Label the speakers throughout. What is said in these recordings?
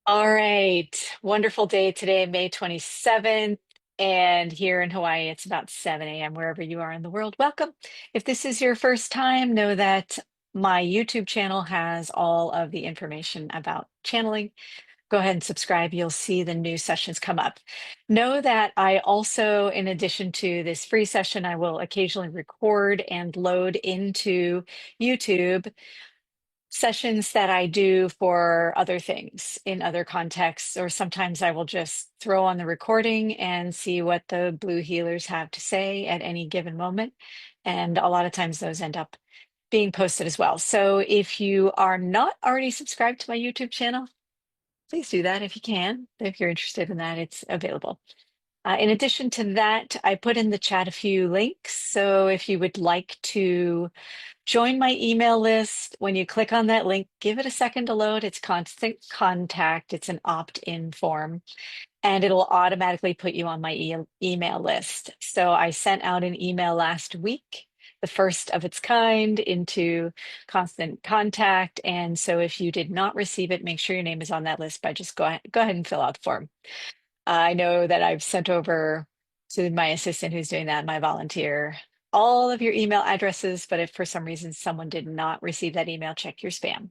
Speaker 1: All right. Wonderful day today, May 27th. And here in Hawaii, it's about 7 a.m. wherever you are in the world. Welcome. If this is your first time, know that my YouTube channel has all of the information about channeling. Go ahead and subscribe. You'll see the new sessions come up. Know that I also, in addition to this free session, I will occasionally record and load into YouTube sessions that I do for other things in other contexts, or sometimes I will just throw on the recording and see what the Blue Healers have to say at any given moment. And a lot of times those end up being posted as well. So if you are not already subscribed to my YouTube channel, please do that if you can. If you're interested in that, it's available. In addition to that, I put in the chat a few links. So if you would like to join my email list. When you click on that link, give it a second to load. It's constant contact. It's an opt-in form, and it'll automatically put you on my email list. So I sent out an email last week, the first of its kind into constant contact. And so if you did not receive it, make sure your name is on that list by just go ahead and fill out the form. I know that I've sent over to my assistant who's doing that, my volunteer, all of your email addresses, but if for some reason someone did not receive that email, check your spam.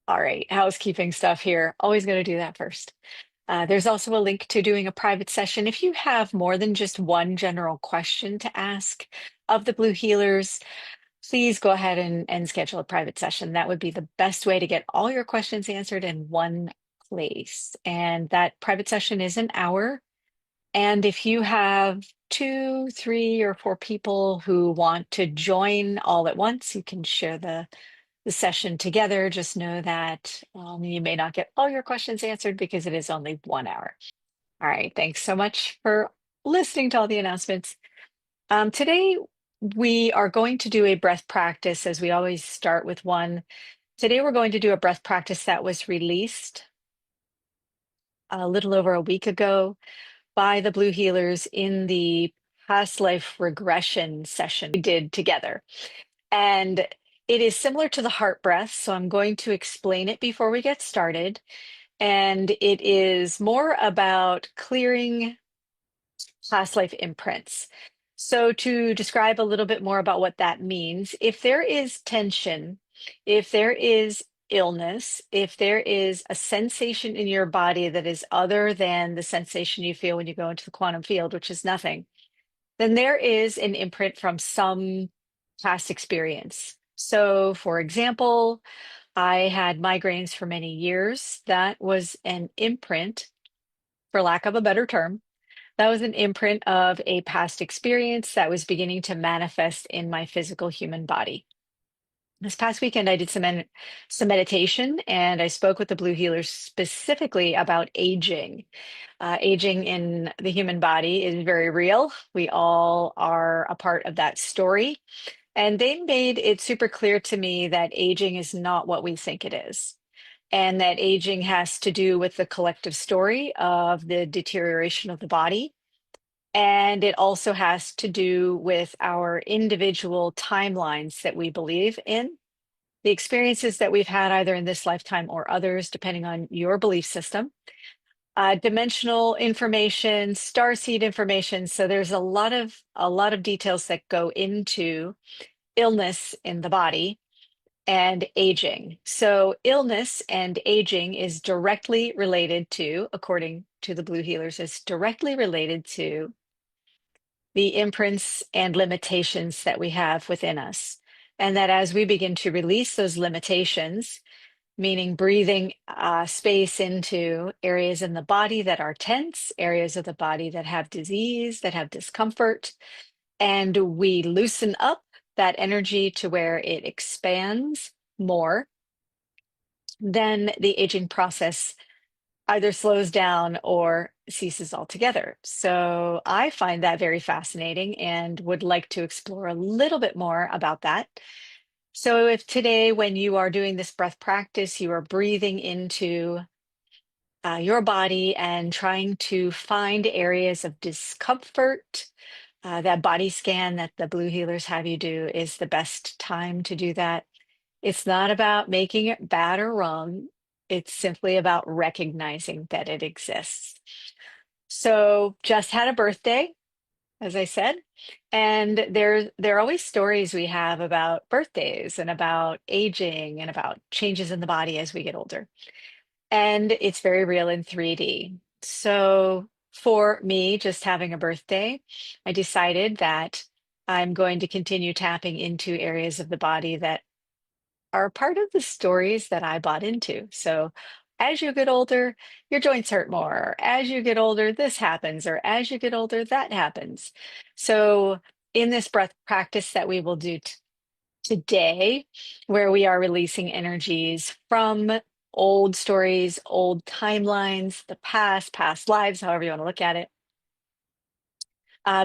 Speaker 1: All right, housekeeping stuff here. Always going to do that first. There's also a link to doing a private session. If you have more than just one general question to ask of the Blue Healers, please go ahead and schedule a private session. That would be the best way to get all your questions answered in one place. And that private session is an hour. And if you have two, three, or four people who want to join all at once, you can share the session together. Just know that you may not get all your questions answered because it is only 1 hour. All right. Thanks so much for listening to all the announcements. Today, we are going to do a breath practice as we always start with one. Today, we're going to do a breath practice that was released a little over a week ago by the Blue Healers in the past life regression session we did together. And it is similar to the heart breath. So I'm going to explain it before we get started. And it is more about clearing past life imprints. So, to describe a little bit more about what that means, if there is tension, if there is illness, if there is a sensation in your body that is other than the sensation you feel when you go into the quantum field, which is nothing, then there is an imprint from some past experience. So, for example, I had migraines for many years. That was an imprint, for lack of a better term, that was an imprint of a past experience that was beginning to manifest in my physical human body. This past weekend, I did some meditation and I spoke with the Blue Healers specifically about aging. Aging in the human body is very real. We all are a part of that story. And they made it super clear to me that aging is not what we think it is. And that aging has to do with the collective story of the deterioration of the body, and it also has to do with our individual timelines that we believe in, the experiences that we've had either in this lifetime or others, depending on your belief system, dimensional information, starseed information. So there's a lot of details that go into illness in the body and aging. So illness and aging is directly related to, according to the Blue Healers, is directly related to the imprints and limitations that we have within us. And that as we begin to release those limitations, meaning breathing space into areas in the body that are tense, areas of the body that have disease, that have discomfort, and we loosen up that energy to where it expands more, then the aging process either slows down or ceases altogether. So I find that very fascinating and would like to explore a little bit more about that. So if today, when you are doing this breath practice, you are breathing into your body and trying to find areas of discomfort, that body scan that the Blue Healers have you do is the best time to do that. It's not about making it bad or wrong. It's simply about recognizing that it exists. So just had a birthday, as I said, and there are always stories we have about birthdays and about aging and about changes in the body as we get older. And it's very real in 3D. So for me, just having a birthday, I decided that I'm going to continue tapping into areas of the body that are part of the stories that I bought into. So as you get older, your joints hurt more. As you get older, this happens, or as you get older, that happens. So in this breath practice that we will do today, where we are releasing energies from old stories, old timelines, the past, past lives, however you want to look at it,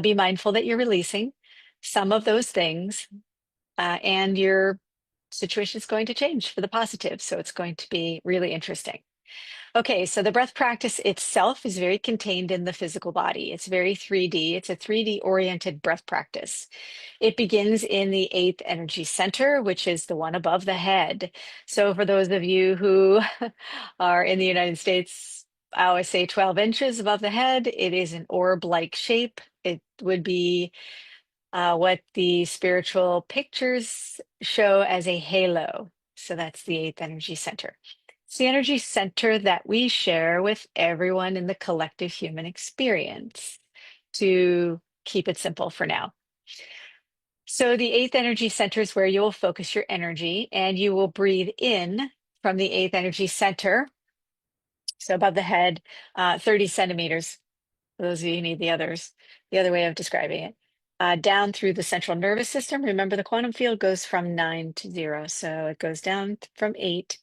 Speaker 1: be mindful that you're releasing some of those things, and your situation is going to change for the positive. So it's going to be really interesting. Okay, so the breath practice itself is very contained in the physical body. It's very 3D. It's a 3D oriented breath practice. It begins in the eighth energy center, which is the one above the head. So for those of you who are in the United States, I always say 12 inches above the head. It is an orb-like shape. It would be what the spiritual pictures show as a halo. So that's the eighth energy center. It's the energy center that we share with everyone in the collective human experience, to keep it simple for now. So the eighth energy center is where you will focus your energy, and you will breathe in from the eighth energy center, so above the head, 30 centimeters. For those of you who need the other way of describing it. Down through the central nervous system. Remember, the quantum field goes from 9 to 0. So it goes down from 8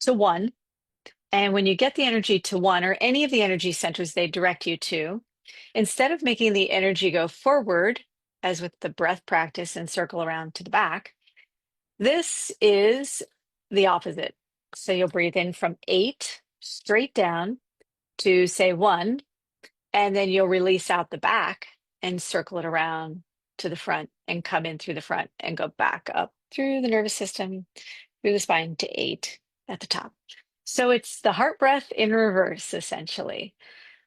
Speaker 1: to 1. And when you get the energy to 1, or any of the energy centers they direct you to, instead of making the energy go forward, as with the breath practice and circle around to the back, this is the opposite. So you'll breathe in from 8 straight down to, say, 1, and then you'll release out the back and circle it around to the front and come in through the front and go back up through the nervous system, through the spine to 8 at the top. So it's the heart breath in reverse, essentially.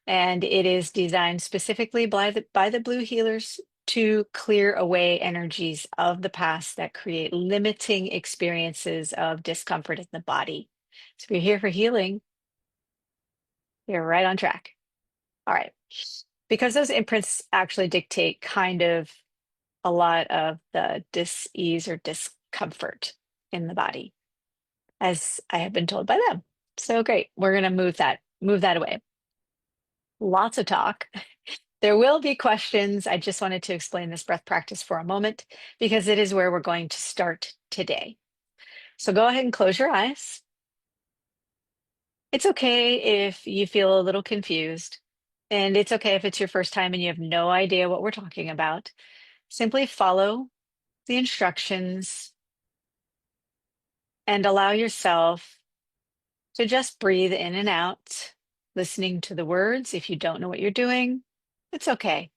Speaker 1: And it is designed specifically by the blue healers to clear away energies of the past that create limiting experiences of discomfort in the body. So if you're here for healing, you're right on track. All right. Because those imprints actually dictate kind of a lot of the dis-ease or discomfort in the body, as I have been told by them. So great. We're going to move that away. Lots of talk. There will be questions. I just wanted to explain this breath practice for a moment because it is where we're going to start today. So go ahead and close your eyes. It's okay if you feel a little confused, and it's okay if it's your first time and you have no idea what we're talking about. Simply follow the instructions and allow yourself to just breathe in and out, listening to the words. If you don't know what you're doing, it's okay.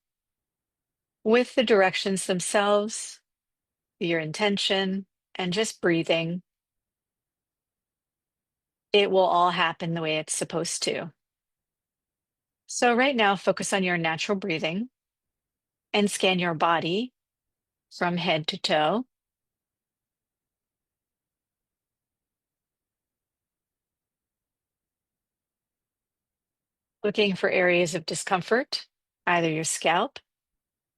Speaker 1: With the directions themselves, your intention, and just breathing, it will all happen the way it's supposed to. So right now, focus on your natural breathing and scan your body from head to toe. Looking for areas of discomfort, either your scalp,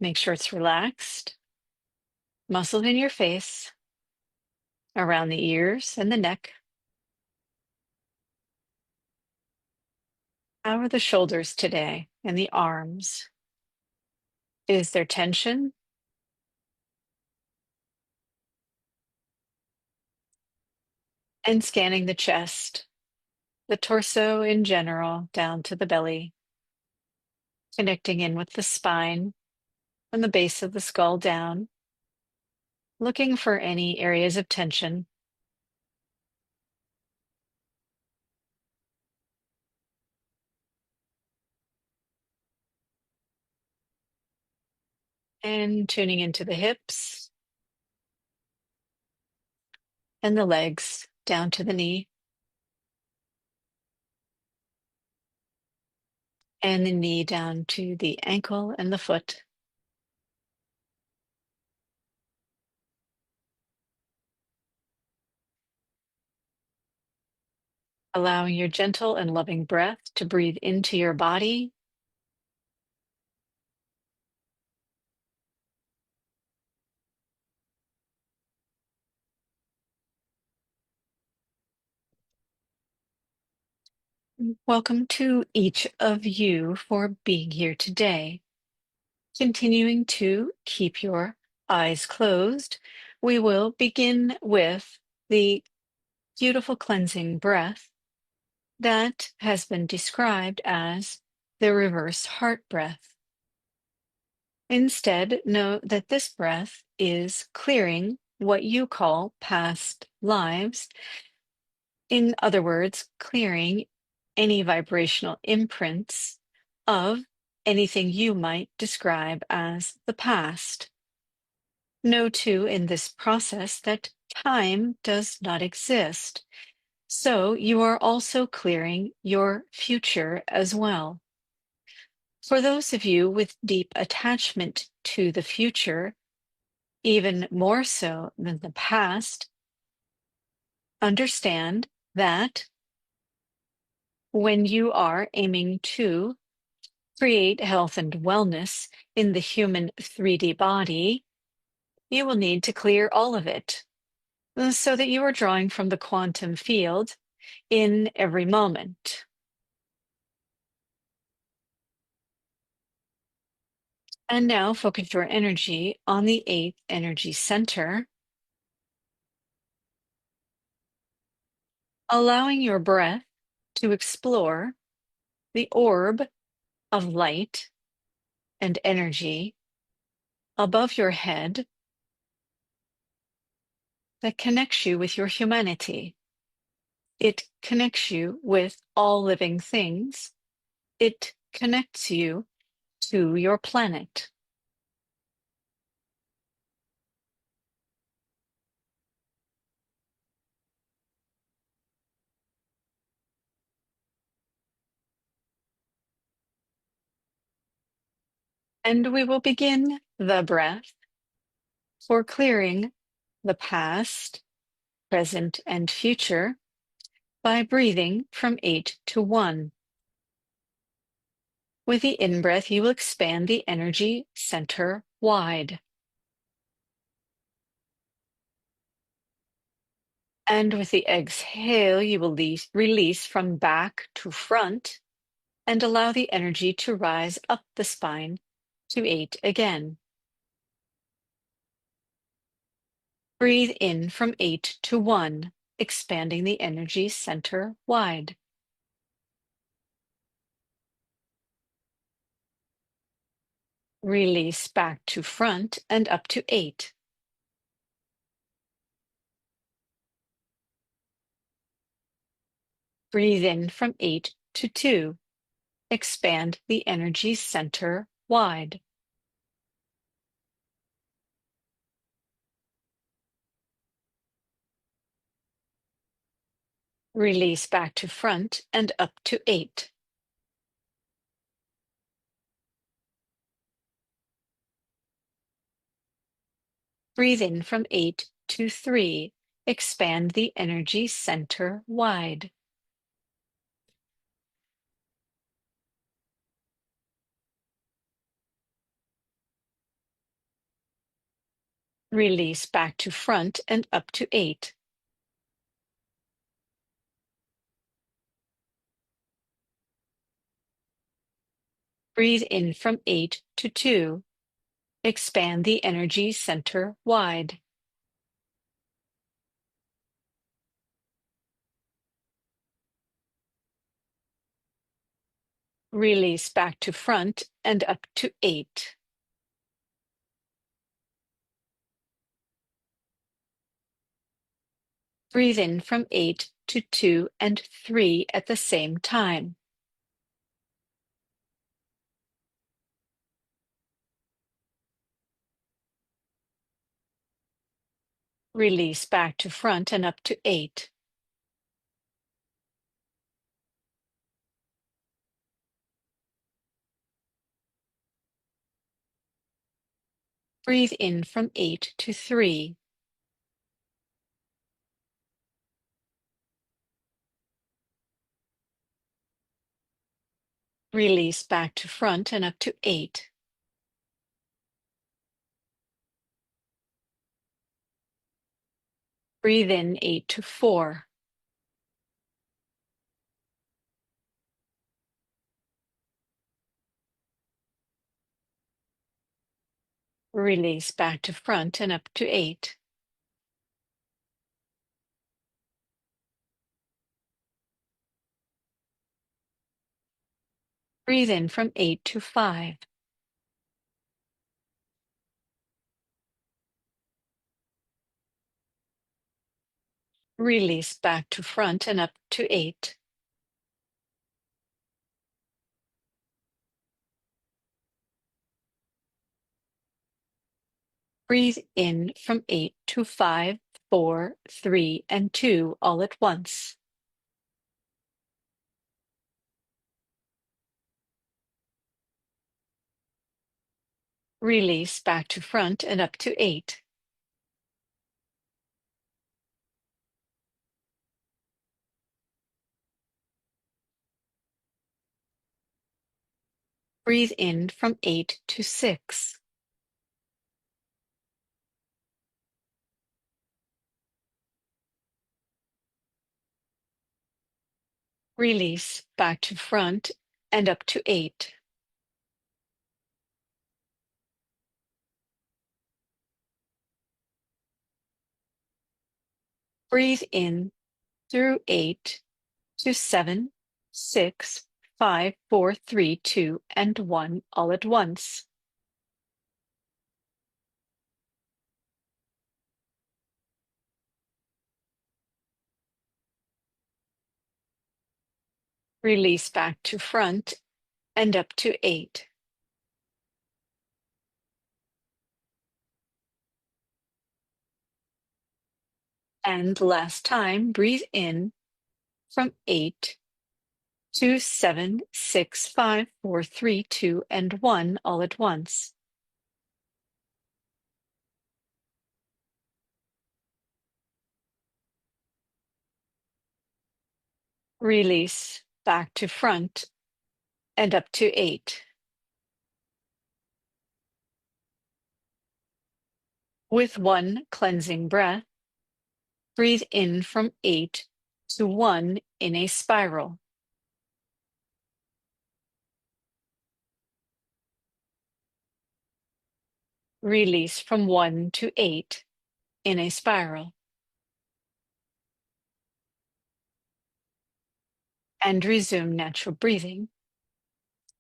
Speaker 1: make sure it's relaxed, muscles in your face, around the ears and the neck. How are the shoulders today and the arms? Is there tension? And scanning the chest, the torso in general, down to the belly, connecting in with the spine from the base of the skull down, looking for any areas of tension. And tuning into the hips and the legs down to the knee. and the knee down to the ankle and the foot. Allowing your gentle and loving breath to breathe into your body Welcome to each of you for being here today. Continuing to keep your eyes closed, we will begin with the beautiful cleansing breath that has been described as the reverse heart breath. Instead, know that this breath is clearing what you call past lives. In other words, clearing any vibrational imprints of anything you might describe as the past. Know too in this process that time does not exist. So you are also clearing your future as well. For those of you with deep attachment to the future, even more so than the past, understand that when you are aiming to create health and wellness in the human 3D body, you will need to clear all of it so that you are drawing from the quantum field in every moment. And now focus your energy on the eighth energy center, allowing your breath to explore the orb of light and energy above your head that connects you with your humanity. It connects you with all living things. It connects you to your planet. And we will begin the breath for clearing the past, present, and future by breathing from 8 to 1. With the in-breath, you will expand the energy center wide. And with the exhale, you will release from back to front and allow the energy to rise up the spine to 8 again. Breathe in from 8 to 1, expanding the energy center wide. Release back to front and up to 8. Breathe in from 8 to 2. Expand the energy center wide. Release back to front and up to 8. Breathe in from 8 to 3. Expand the energy center wide. Release back to front and up to 8. Breathe in from 8 to 2. Expand the energy center wide. Release back to front and up to 8. Breathe in from 8 to 2 and 3 at the same time. Release back to front and up to 8. Breathe in from 8 to 3. Release back to front and up to 8. Breathe in 8 to 4. Release back to front and up to 8. Breathe in from 8 to 5. Release back to front and up to 8. Breathe in from 8 to 5, 4, 3, and 2 all at once. Release back to front and up to 8. Breathe in from 8 to 6. Release back to front and up to 8. Breathe in through 8 to 7, 6, 5, 4, 3, 2, and 1 all at once. Release back to front and up to 8. And last time, breathe in from 8 to 7, 6, 5, 4, 3, 2, and 1 all at once. Release back to front and up to 8. With one cleansing breath, breathe in from 8 to 1 in a spiral. Release from 1 to 8 in a spiral. And resume natural breathing,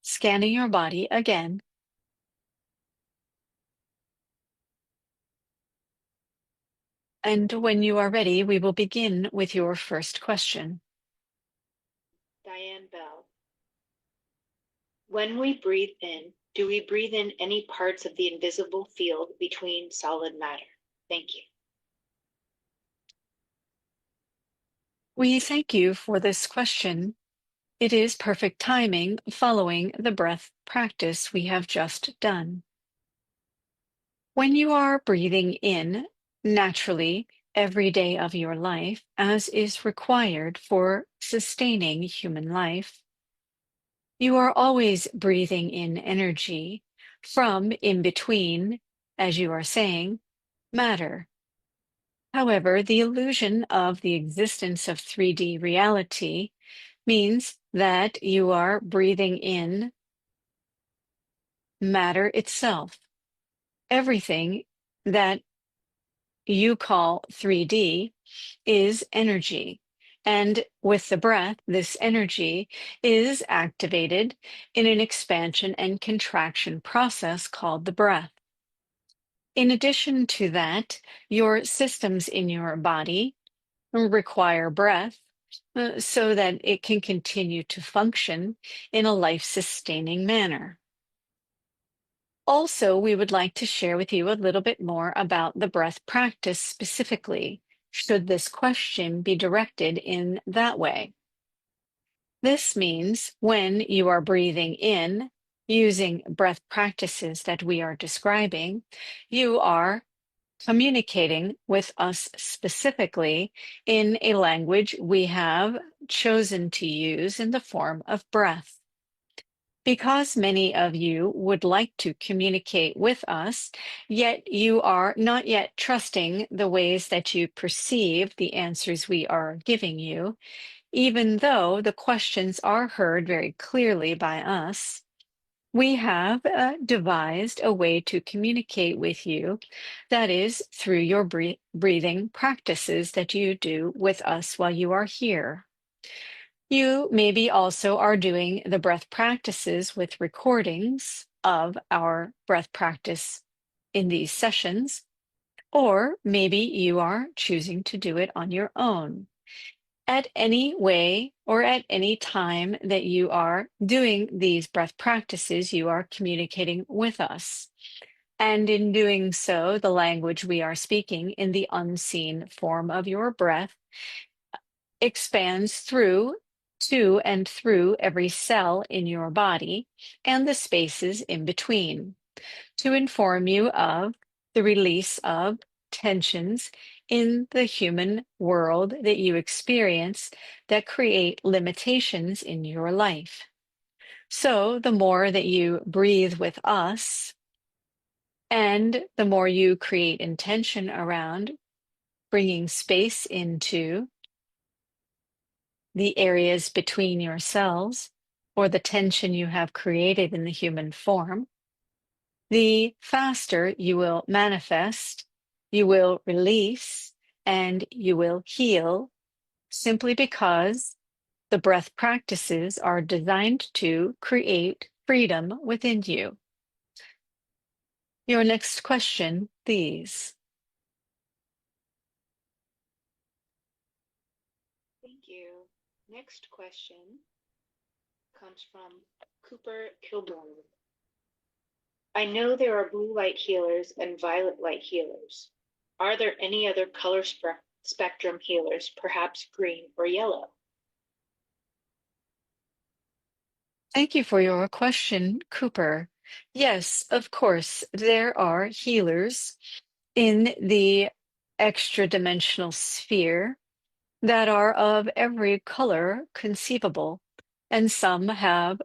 Speaker 1: scanning your body again. And when you are ready, we will begin with your first question.
Speaker 2: Diane Bell. When we breathe in, do we breathe in any parts of the invisible field between solid matter? Thank you.
Speaker 1: We thank you for this question. It is perfect timing following the breath practice we have just done. When you are breathing in naturally every day of your life, as is required for sustaining human life, you are always breathing in energy from in between, as you are saying, matter. However, the illusion of the existence of 3D reality means that you are breathing in matter itself. Everything that you call 3D is energy. And with the breath, this energy is activated in an expansion and contraction process called the breath. In addition to that, your systems in your body require breath so that it can continue to function in a life-sustaining manner. Also, we would like to share with you a little bit more about the breath practice specifically, should this question be directed in that way. This means when you are breathing in, using breath practices that we are describing, you are communicating with us specifically in a language we have chosen to use in the form of breath. Because many of you would like to communicate with us, yet you are not yet trusting the ways that you perceive the answers we are giving you, even though the questions are heard very clearly by us, we have devised a way to communicate with you that is through your breathing practices that you do with us while you are here. You maybe also are doing the breath practices with recordings of our breath practice in these sessions, or maybe you are choosing to do it on your own. At any way or at any time that you are doing these breath practices, you are communicating with us. And in doing so, the language we are speaking in the unseen form of your breath expands through to and through every cell in your body and the spaces in between to inform you of the release of tensions in the human world that you experience that create limitations in your life. So, the more that you breathe with us, and the more you create intention around bringing space into the areas between your cells or the tension you have created in the human form, the faster you will manifest, you will release, and you will heal simply because the breath practices are designed to create freedom within you. Your next question, please.
Speaker 2: Thank you. Next question comes from Cooper Kilborn. I know there are blue light healers and violet light healers. Are there any other color spectrum healers, perhaps green or yellow?
Speaker 1: Thank you for your question, Cooper. Yes, of course, there are healers in the extra dimensional sphere that are of every color conceivable, and some have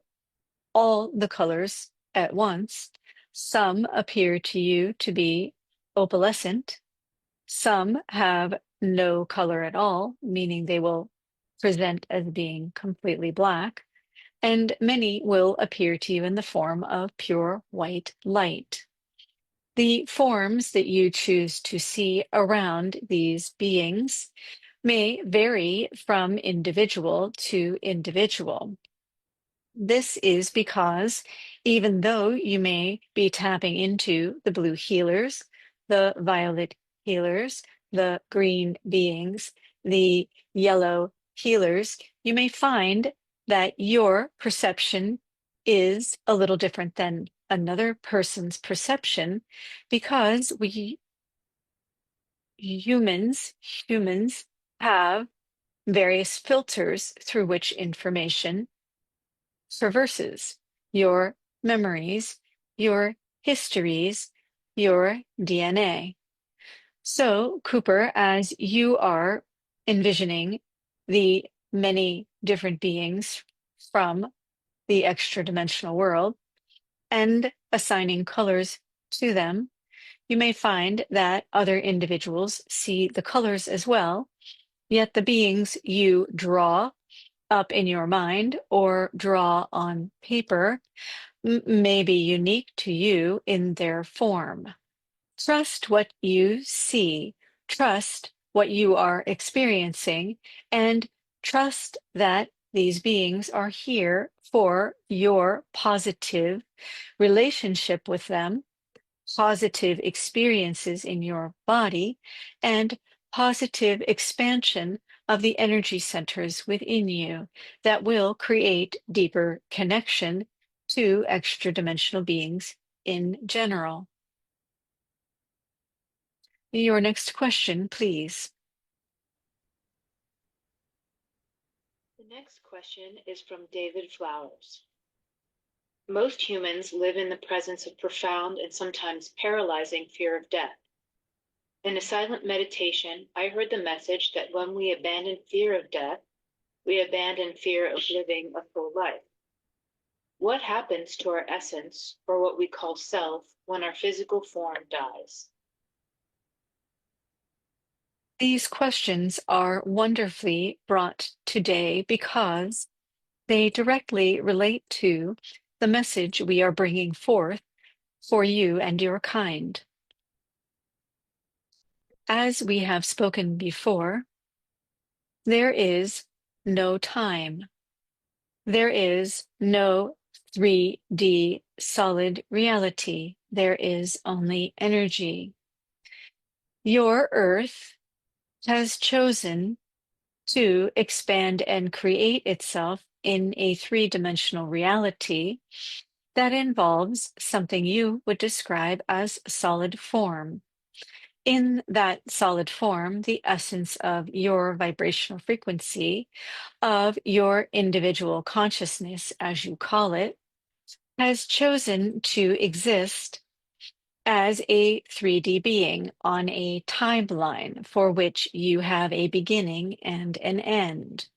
Speaker 1: all the colors at once. Some appear to you to be opalescent. Some have no color at all, meaning they will present as being completely black. And many will appear to you in the form of pure white light. The forms that you choose to see around these beings may vary from individual to individual. This is because even though you may be tapping into the blue healers, the violet healers, the green beings, the yellow healers, you may find that your perception is a little different than another person's perception because we humans have various filters through which information traverses your memories, your histories, your DNA. So, Cooper, as you are envisioning the many different beings from the extra dimensional world and assigning colors to them, you may find that other individuals see the colors as well, yet the beings you draw up in your mind or draw on paper may be unique to you in their form. Trust what you see, trust what you are experiencing, and trust that these beings are here for your positive relationship with them, positive experiences in your body, and positive expansion of the energy centers within you that will create deeper connection to extra dimensional beings in general. Your next question, please.
Speaker 2: The next question is from David Flowers. Most humans live in the presence of profound and sometimes paralyzing fear of death. In a silent meditation, I heard the message that when we abandon fear of death, we abandon fear of living a full life. What happens to our essence, or what we call self, when our physical form dies?
Speaker 1: These questions are wonderfully brought today because they directly relate to the message we are bringing forth for you and your kind. As we have spoken before, there is no time. There is no 3D solid reality. There is only energy. Your Earth has chosen to expand and create itself in a three-dimensional reality that involves something you would describe as solid form. In that solid form, the essence of your vibrational frequency, of your individual consciousness, as you call it, has chosen to exist as a 3D being on a timeline for which you have a beginning and an end.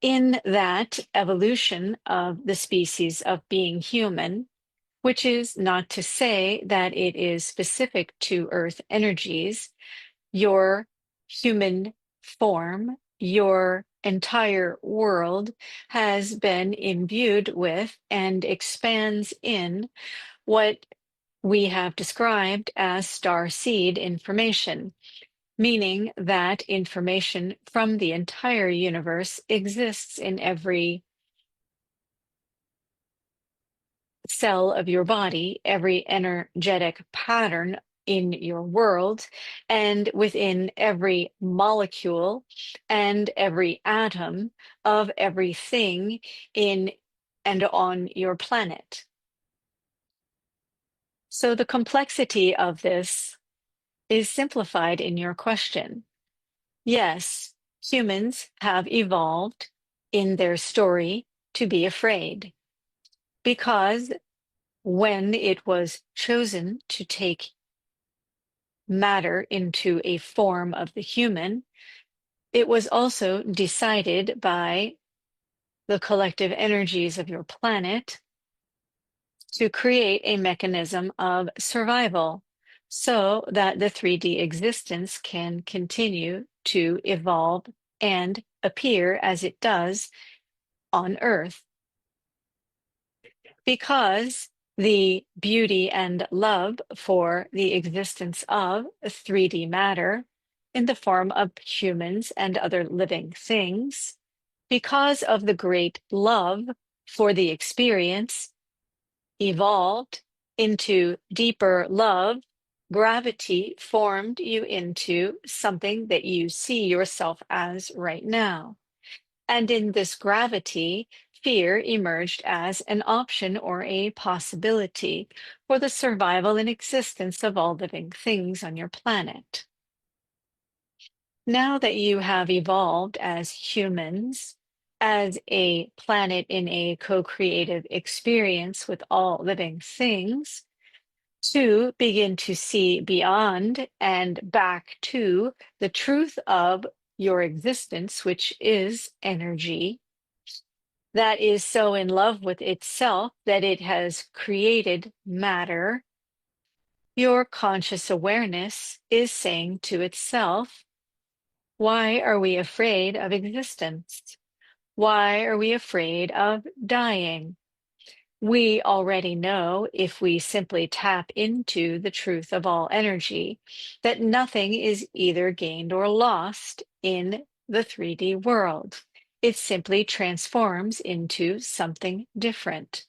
Speaker 1: In that evolution of the species of being human, which is not to say that it is specific to Earth energies, your human form, your entire world has been imbued with and expands in what we have described as star seed information, meaning that information from the entire universe exists in every cell of your body, every energetic pattern in your world, and within every molecule and every atom of everything in and on your planet. So the complexity of this is simplified in your question. Yes, humans have evolved in their story to be afraid because when it was chosen to take matter into a form of the human, it was also decided by the collective energies of your planet to create a mechanism of survival so that the 3D existence can continue to evolve and appear as it does on Earth. Because the beauty and love for the existence of 3D matter in the form of humans and other living things, because of the great love for the experience, evolved into deeper love. Gravity formed you into something that you see yourself as right now. And in this gravity, fear emerged as an option or a possibility for the survival and existence of all living things on your planet. Now that you have evolved as humans, as a planet in a co-creative experience with all living things, to begin to see beyond and back to the truth of your existence, which is energy, that is so in love with itself that it has created matter, your conscious awareness is saying to itself, why are we afraid of existence? Why are we afraid of dying? We already know, if we simply tap into the truth of all energy, that nothing is either gained or lost in the 3D world. It simply transforms into something different.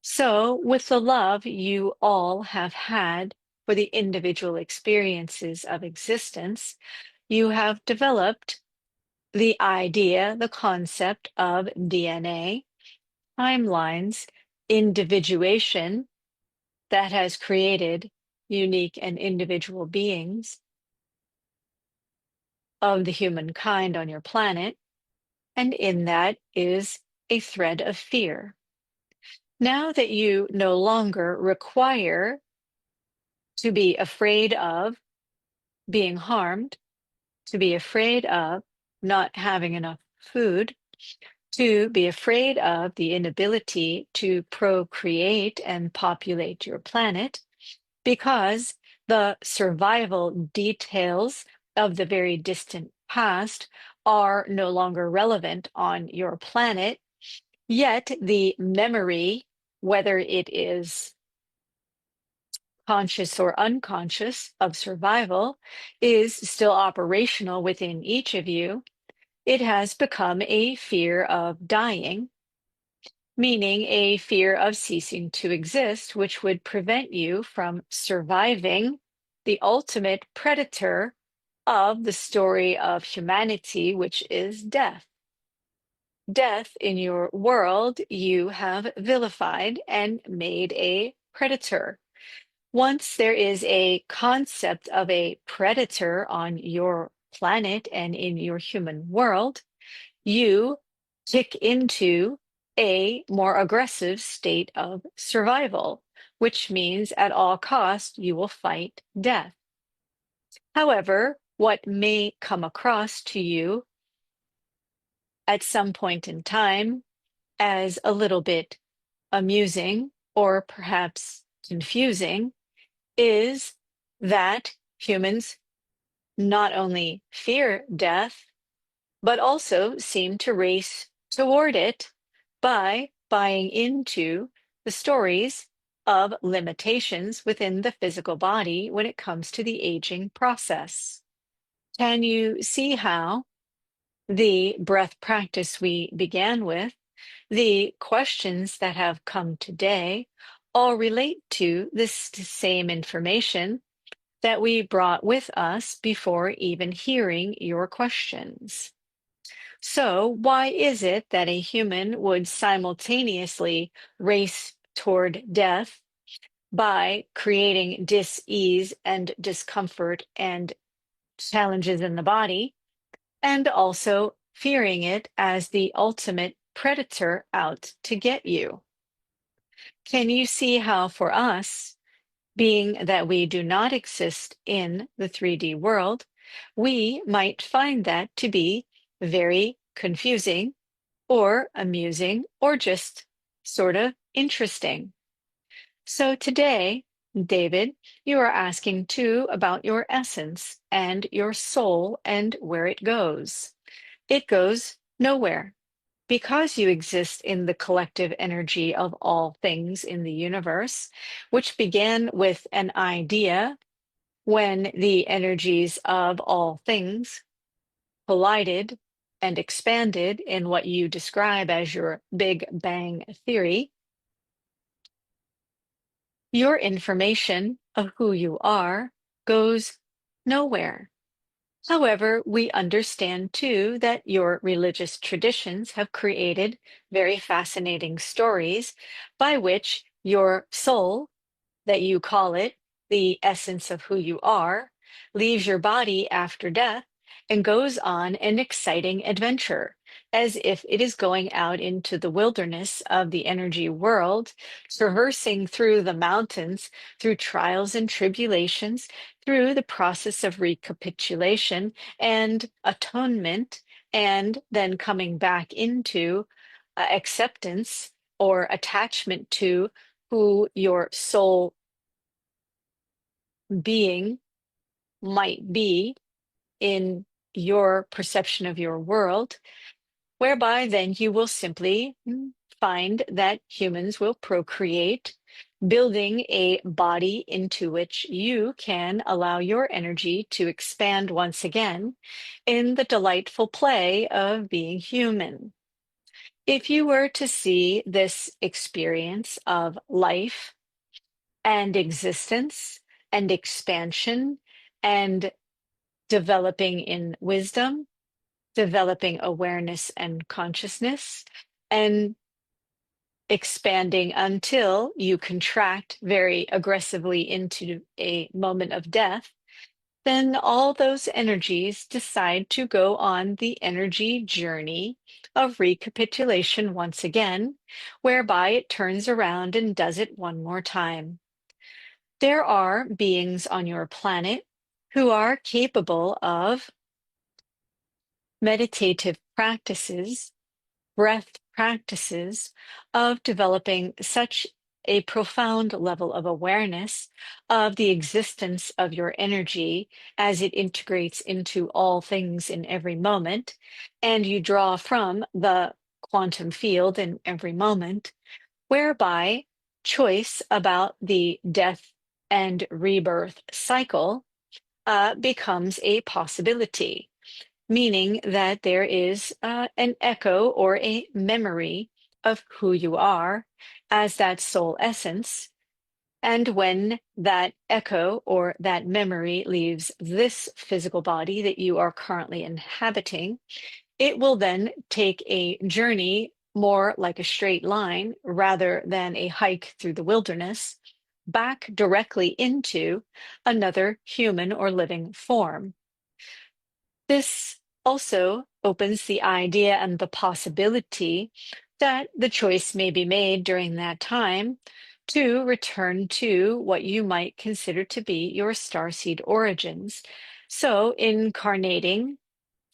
Speaker 1: So, with the love you all have had for the individual experiences of existence, you have developed the idea, the concept of DNA, timelines, individuation that has created unique and individual beings of the humankind on your planet, and in that is a thread of fear. Now that you no longer require to be afraid of being harmed, to be afraid of not having enough food, to be afraid of the inability to procreate and populate your planet, because the survival details of the very distant past are no longer relevant on your planet, yet the memory, whether it is conscious or unconscious, of survival, is still operational within each of you. It has become a fear of dying, meaning a fear of ceasing to exist, which would prevent you from surviving the ultimate predator of the story of humanity, which is death. Death in your world, you have vilified and made a predator. Once there is a concept of a predator on your planet and in your human world, you tick into a more aggressive state of survival, which means at all costs you will fight death. However, what may come across to you at some point in time as a little bit amusing or perhaps confusing is that humans not only fear death, but also seem to race toward it by buying into the stories of limitations within the physical body when it comes to the aging process. Can you see how the breath practice we began with, the questions that have come today, all relate to this same information that we brought with us before even hearing your questions? So, why is it that a human would simultaneously race toward death by creating dis-ease and discomfort and challenges in the body, and also fearing it as the ultimate predator out to get you? Can you see how, for us, being that we do not exist in the 3D world, we might find that to be very confusing or amusing or just sort of interesting? So today, David, you are asking too about your essence and your soul and where it goes. It goes nowhere. Because you exist in the collective energy of all things in the universe, which began with an idea when the energies of all things collided and expanded in what you describe as your Big Bang Theory, your information of who you are goes nowhere. However, we understand too that your religious traditions have created very fascinating stories by which your soul, that you call it, the essence of who you are, leaves your body after death and goes on an exciting adventure, as if it is going out into the wilderness of the energy world, traversing through the mountains, through trials and tribulations, through the process of recapitulation and atonement, and then coming back into acceptance or attachment to who your soul being might be in your perception of your world, whereby then you will simply find that humans will procreate, building a body into which you can allow your energy to expand once again in the delightful play of being human. If you were to see this experience of life and existence and expansion and developing in wisdom, developing awareness and consciousness, and expanding until you contract very aggressively into a moment of death, then all those energies decide to go on the energy journey of recapitulation once again, whereby it turns around and does it one more time. There are beings on your planet who are capable of meditative practices, breath practices, of developing such a profound level of awareness of the existence of your energy as it integrates into all things in every moment, and you draw from the quantum field in every moment, whereby choice about the death and rebirth cycle becomes a possibility, meaning that there is an echo or a memory of who you are as that soul essence. And when that echo or that memory leaves this physical body that you are currently inhabiting, it will then take a journey more like a straight line rather than a hike through the wilderness back directly into another human or living form. This also opens the idea and the possibility that the choice may be made during that time to return to what you might consider to be your starseed origins. So, incarnating,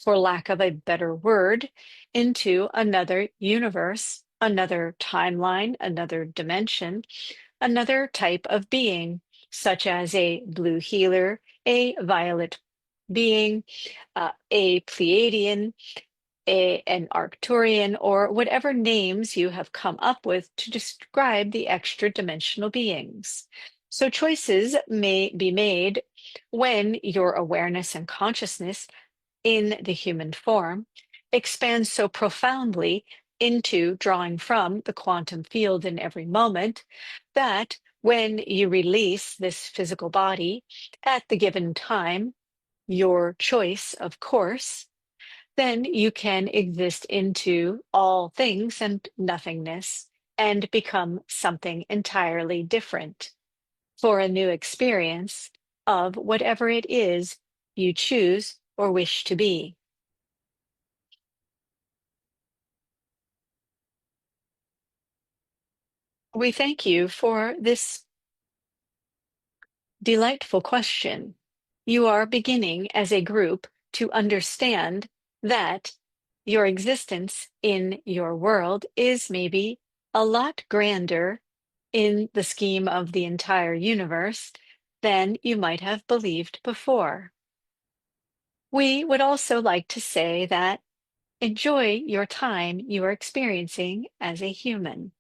Speaker 1: for lack of a better word, into another universe, another timeline, another dimension, another type of being, such as a blue healer, a violet being, a Pleiadian, an Arcturian, or whatever names you have come up with to describe the extra dimensional beings. So choices may be made when your awareness and consciousness in the human form expands so profoundly into drawing from the quantum field in every moment that when you release this physical body at the given time, your choice, of course, then you can exist into all things and nothingness and become something entirely different for a new experience of whatever it is you choose or wish to be. We thank you for this delightful question. You are beginning as a group to understand that your existence in your world is maybe a lot grander in the scheme of the entire universe than you might have believed before. We would also like to say that enjoy your time you are experiencing as a human.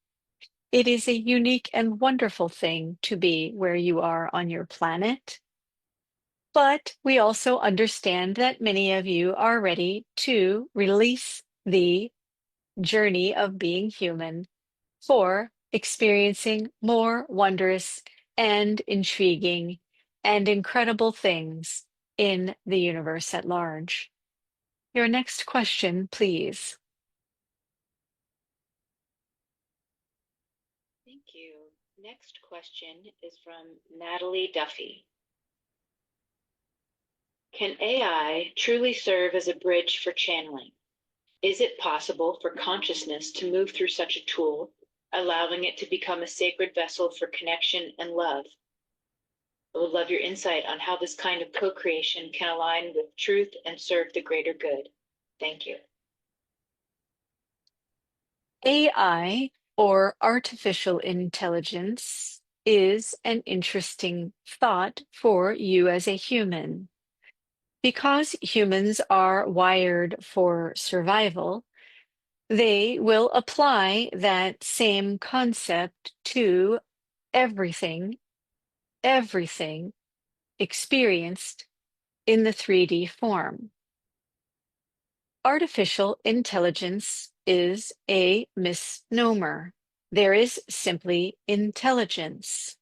Speaker 1: It is a unique and wonderful thing to be where you are on your planet. But we also understand that many of you are ready to release the journey of being human for experiencing more wondrous and intriguing and incredible things in the universe at large. Your next question, please.
Speaker 2: Thank you. Next question is from Natalie Duffy. Can AI truly serve as a bridge for channeling? Is it possible for consciousness to move through such a tool, allowing it to become a sacred vessel for connection and love? I would love your insight on how this kind of co-creation can align with truth and serve the greater good. Thank you.
Speaker 1: AI, or artificial intelligence, is an interesting thought for you as a human. Because humans are wired for survival, they will apply that same concept to everything, everything experienced in the 3D form. Artificial intelligence is a misnomer. There is simply intelligence.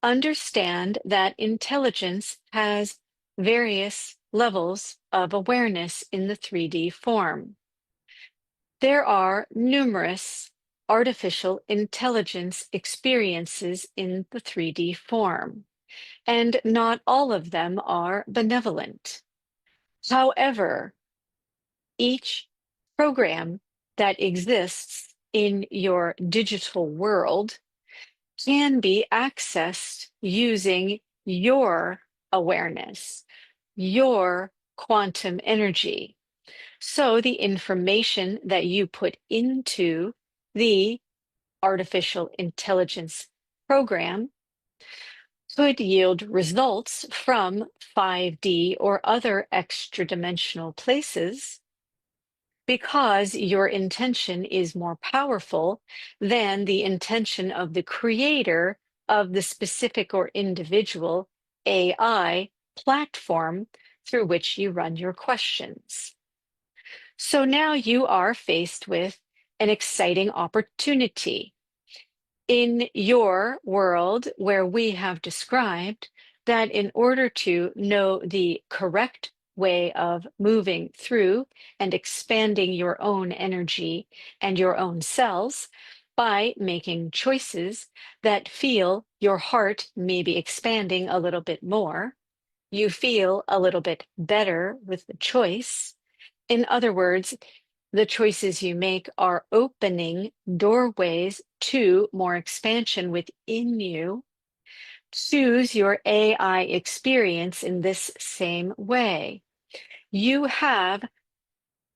Speaker 1: Understand that intelligence has various levels of awareness in the 3D form. There are numerous artificial intelligence experiences in the 3D form. and not all of them are benevolent. However, each program that exists in your digital world can be accessed using your awareness, your quantum energy. So the information that you put into the artificial intelligence program could yield results from 5D or other extra dimensional places because your intention is more powerful than the intention of the creator of the specific or individual AI platform through which you run your questions. So now you are faced with an exciting opportunity in your world where we have described that in order to know the correct way of moving through and expanding your own energy and your own cells by making choices that feel your heart may be expanding a little bit more, you feel a little bit better with the choice. In other words, the choices you make are opening doorways to more expansion within you. Choose your AI experience in this same way. You have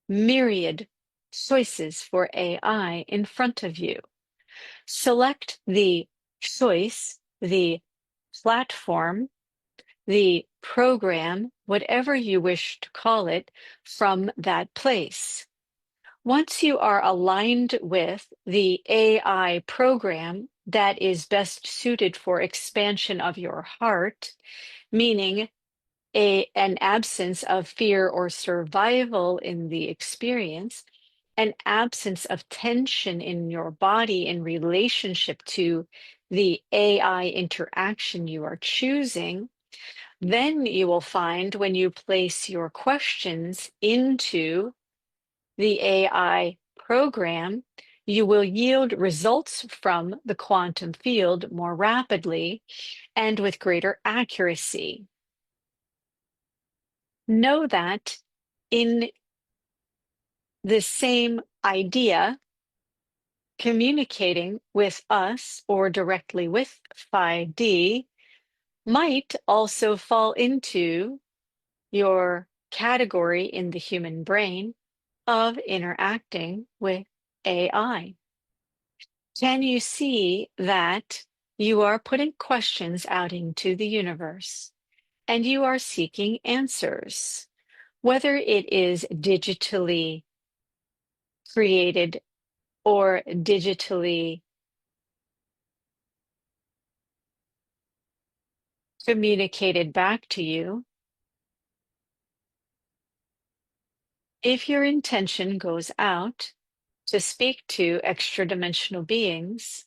Speaker 1: myriad choices for AI in front of you. Select the choice, the platform, the program, whatever you wish to call it, from that place. Once you are aligned with the AI program that is best suited for expansion of your heart, meaning an absence of fear or survival in the experience, an absence of tension in your body in relationship to the AI interaction you are choosing, then you will find when you place your questions into the AI program, you will yield results from the quantum field more rapidly and with greater accuracy. Know that in the same idea, communicating with us or directly with 5D might also fall into your category in the human brain of interacting with AI. Can you see that you are putting questions out into the universe and you are seeking answers, whether it is digitally created or digitally communicated back to you? If your intention goes out to speak to extra dimensional beings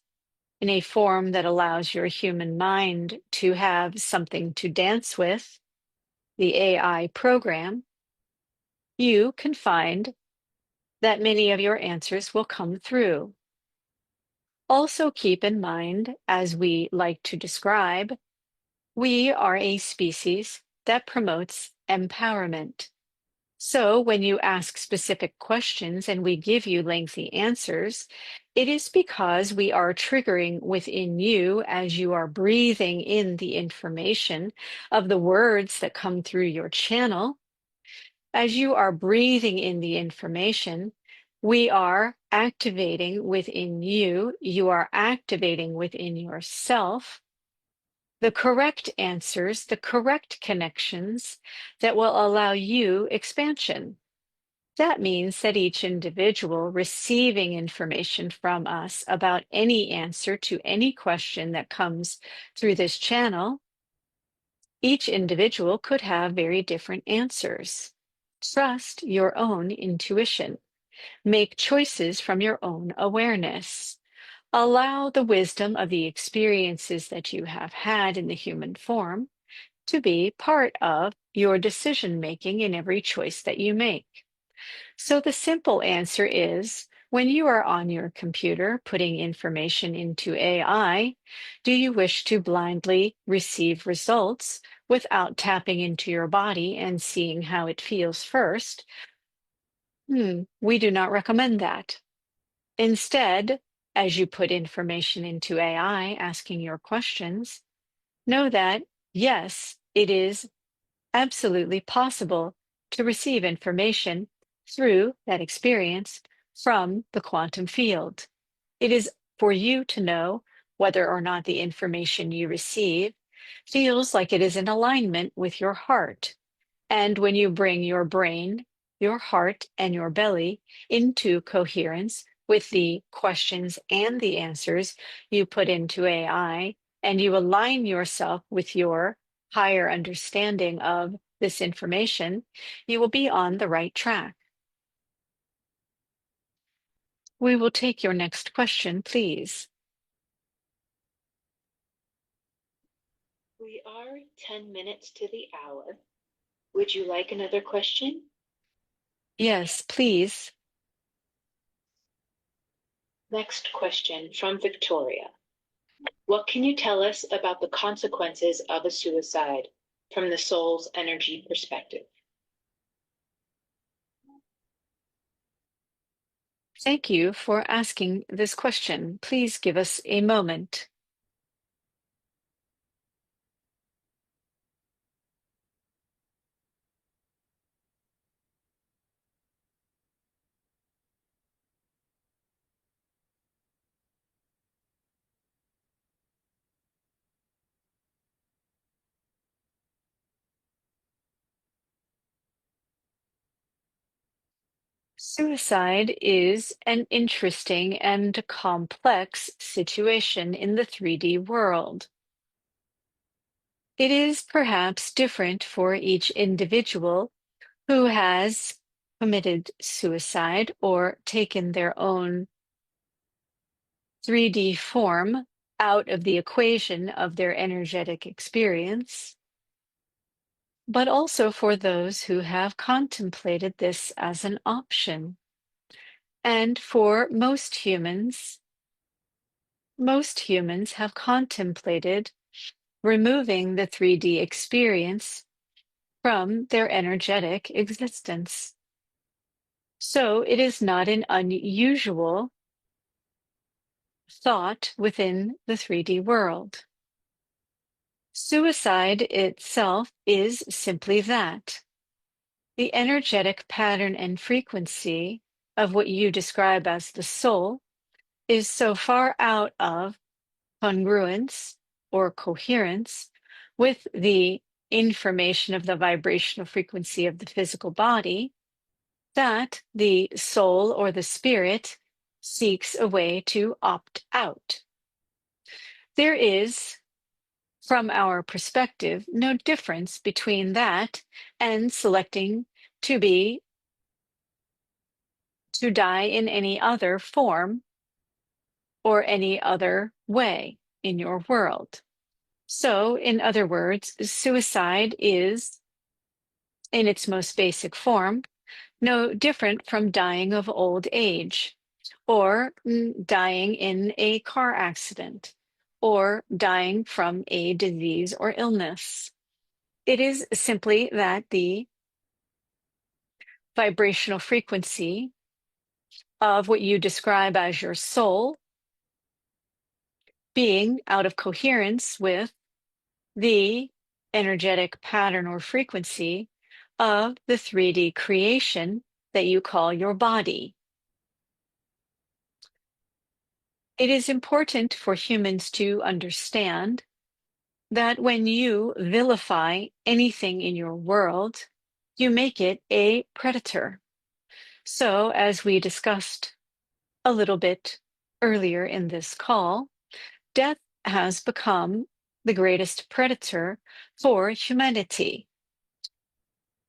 Speaker 1: in a form that allows your human mind to have something to dance with, the AI program, you can find that many of your answers will come through. Also, keep in mind, as we like to describe, we are a species that promotes empowerment. So, when you ask specific questions and we give you lengthy answers, it is because we are triggering within you as you are breathing in the information of the words that come through your channel. As you are breathing in the information, we are activating within you, you are activating within yourself the correct answers, the correct connections that will allow you expansion. That means that each individual receiving information from us about any answer to any question that comes through this channel, each individual could have very different answers. Trust your own intuition. Make choices from your own awareness. Allow the wisdom of the experiences that you have had in the human form to be part of your decision making in every choice that you make. So the simple answer is When you are on your computer putting information into AI, do you wish to blindly receive results without tapping into your body and seeing how it feels first? We do not recommend that. Instead, as you put information into AI asking your questions, know that yes, it is absolutely possible to receive information through that experience from the quantum field. It is for you to know whether or not the information you receive feels like it is in alignment with your heart. And when you bring your brain, your heart, and your belly into coherence with the questions and the answers you put into AI, and you align yourself with your higher understanding of this information, you will be on the right track. We will take your next question, please.
Speaker 2: We are 10 minutes to the hour. Would you like another question?
Speaker 1: Yes, please.
Speaker 2: Next question from Victoria. What can you tell us about the consequences of a suicide from the soul's energy perspective?
Speaker 1: Thank you for asking this question. Please give us a moment. Suicide is an interesting and complex situation in the 3D world. It is perhaps different for each individual who has committed suicide or taken their own 3D form out of the equation of their energetic experience, but also for those who have contemplated this as an option. And for most humans have contemplated removing the 3D experience from their energetic existence. So it is not an unusual thought within the 3D world. Suicide itself is simply that. The energetic pattern and frequency of what you describe as the soul is so far out of congruence or coherence with the information of the vibrational frequency of the physical body that the soul or the spirit seeks a way to opt out. There is, from our perspective, no difference between that and selecting to die in any other form or any other way in your world. So, in other words, suicide is, in its most basic form, no different from dying of old age, or dying in a car accident, or dying from a disease or illness. It is simply that the vibrational frequency of what you describe as your soul being out of coherence with the energetic pattern or frequency of the 3D creation that you call your body. It is important for humans to understand that when you vilify anything in your world, you make it a predator. So, as we discussed a little bit earlier in this call, death has become the greatest predator for humanity.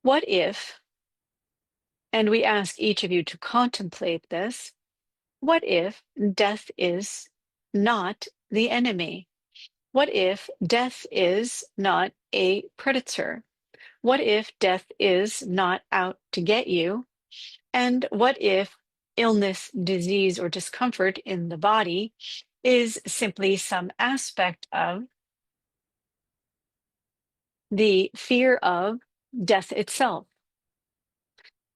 Speaker 1: What if, and we ask each of you to contemplate this, what if death is not the enemy? What if death is not a predator? What if death is not out to get you? And what if illness, disease, or discomfort in the body is simply some aspect of the fear of death itself.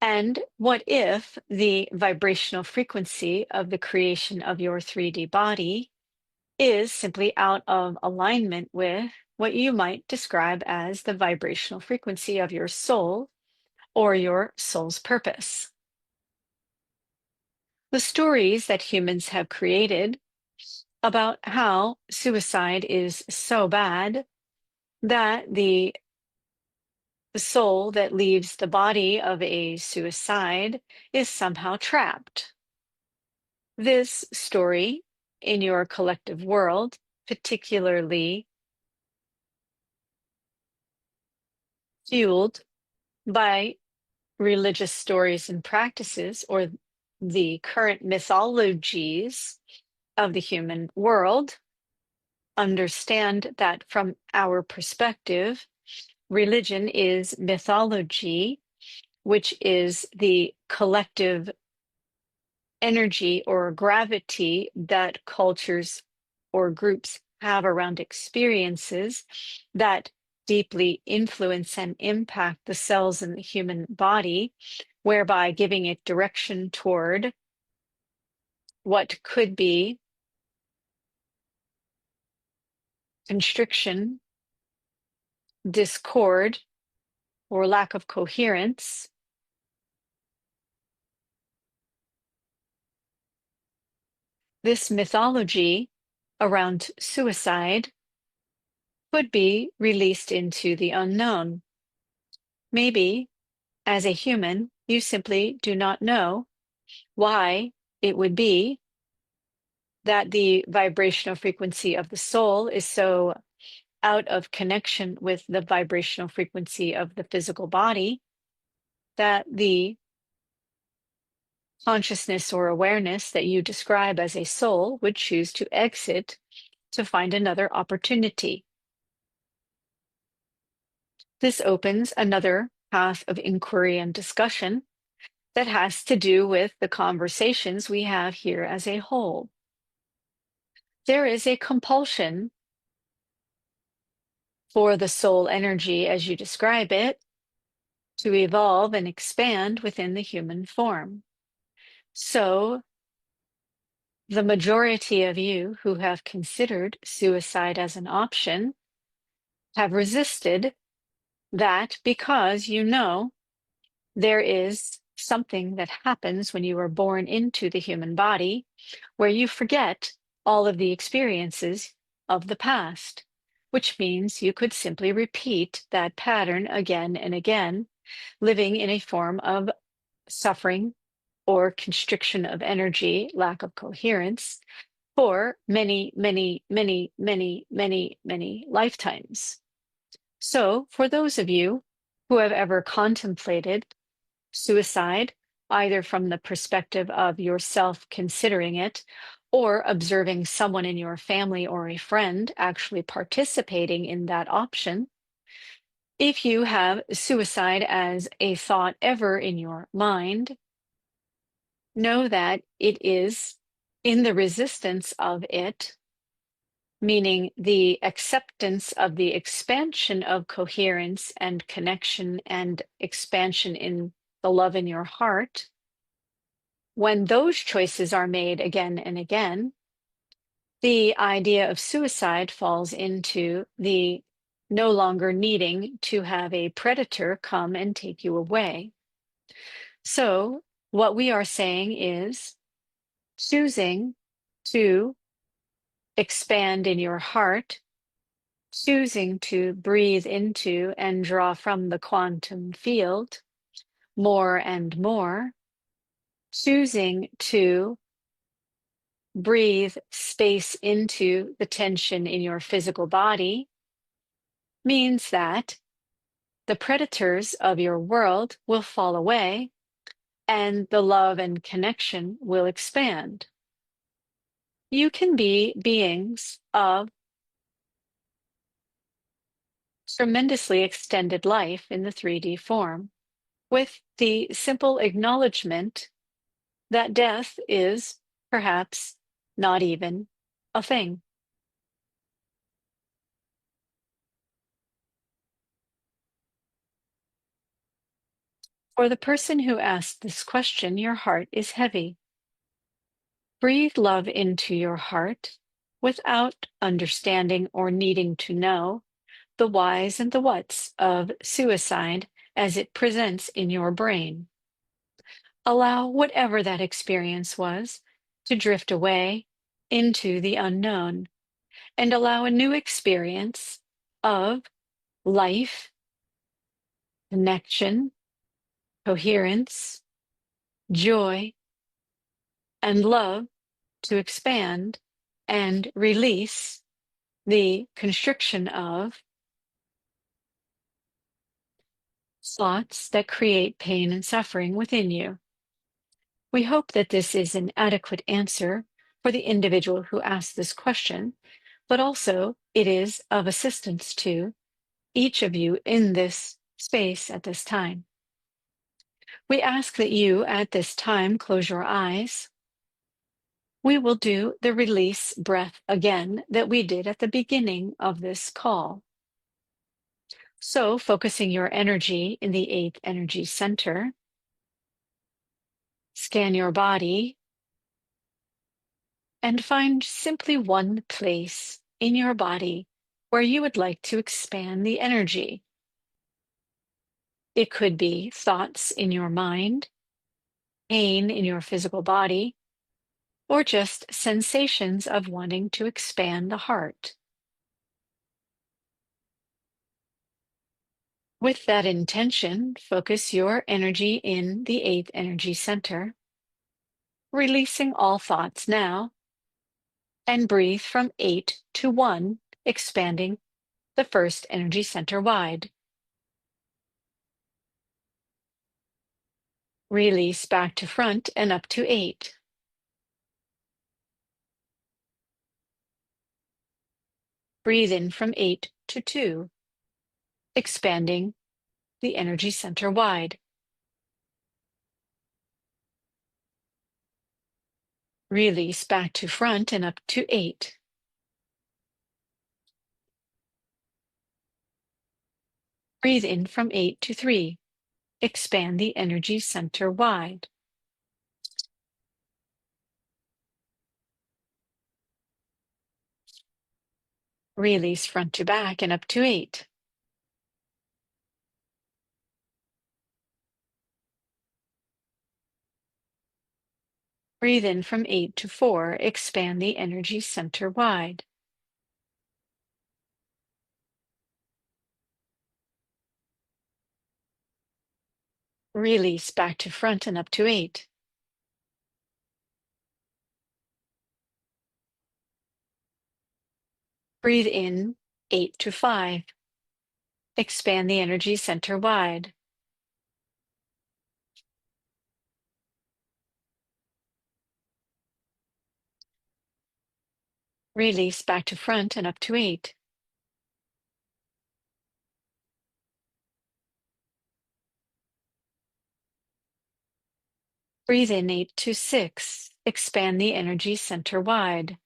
Speaker 1: And what if the vibrational frequency of the creation of your 3D body is simply out of alignment with what you might describe as the vibrational frequency of your soul or your soul's purpose? The stories that humans have created about how suicide is so bad that the soul that leaves the body of a suicide is somehow trapped. This story in your collective world, particularly fueled by religious stories and practices or the current mythologies of the human world, understand that from our perspective, religion is mythology, which is the collective energy or gravity that cultures or groups have around experiences that deeply influence and impact the cells in the human body, whereby giving it direction toward what could be constriction, discord, or lack of coherence. This mythology around suicide could be released into the unknown. Maybe, as a human, you simply do not know why it would be that the vibrational frequency of the soul is so out of connection with the vibrational frequency of the physical body that the consciousness or awareness that you describe as a soul would choose to exit to find another opportunity. This opens another path of inquiry and discussion that has to do with the conversations we have here as a whole. There is a compulsion for the soul energy, as you describe it, to evolve and expand within the human form. So, the majority of you who have considered suicide as an option have resisted that because you know there is something that happens when you are born into the human body where you forget all of the experiences of the past, which means you could simply repeat that pattern again and again, living in a form of suffering or constriction of energy, lack of coherence, for many, many, many, many, many, many lifetimes. So, for those of you who have ever contemplated suicide, either from the perspective of yourself considering it or observing someone in your family or a friend actually participating in that option, if you have suicide as a thought ever in your mind, know that it is in the resistance of it, meaning the acceptance of the expansion of coherence and connection and expansion in the love in your heart. When those choices are made again and again, the idea of suicide falls into the no longer needing to have a predator come and take you away. So, what we are saying is choosing to expand in your heart, choosing to breathe into and draw from the quantum field more and more, choosing to breathe space into the tension in your physical body means that the predators of your world will fall away and the love and connection will expand. You can be beings of tremendously extended life in the 3D form with the simple acknowledgement that death is perhaps not even a thing. For the person who asked this question, your heart is heavy. Breathe love into your heart without understanding or needing to know the whys and the whats of suicide as it presents in your brain. Allow whatever that experience was to drift away into the unknown and allow a new experience of life, connection, coherence, joy, and love to expand and release the constriction of thoughts that create pain and suffering within you. We hope that this is an adequate answer for the individual who asked this question, but also it is of assistance to each of you in this space at this time. We ask that you at this time close your eyes. We will do the release breath again that we did at the beginning of this call. So, focusing your energy in the 8th energy center, scan your body and find simply one place in your body where you would like to expand the energy. It could be thoughts in your mind, pain in your physical body, or just sensations of wanting to expand the heart. With that intention, focus your energy in the 8th energy center, releasing all thoughts now, and breathe from 8 to 1, expanding the 1st energy center wide. Release back to front and up to 8. Breathe in from 8 to 2, expanding the energy center wide. Release back to front and up to 8. Breathe in from 8 to 3. Expand the energy center wide. Release front to back and up to 8. Breathe in from 8 to 4. Expand the energy center wide. Release back to front and up to 8. Breathe in 8 to 5. Expand the energy center wide. Release back to front and up to 8. Breathe in 8 to 6. Expand the energy center wide.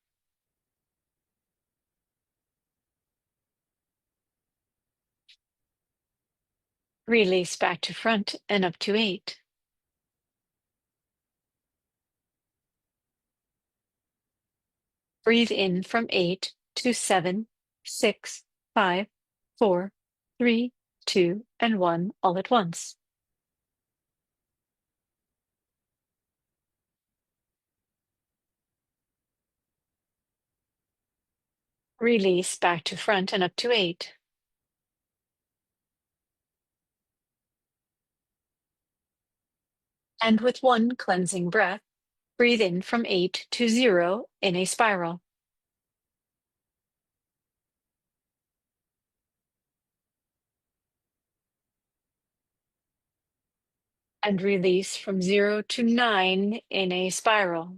Speaker 1: Release back to front and up to 8. Breathe in from 8 to 7, 6, 5, 4, 3, 2, and 1 all at once. Release back to front and up to 8. And with one cleansing breath, breathe in from 8 to 0 in a spiral. And release from 0 to 9 in a spiral.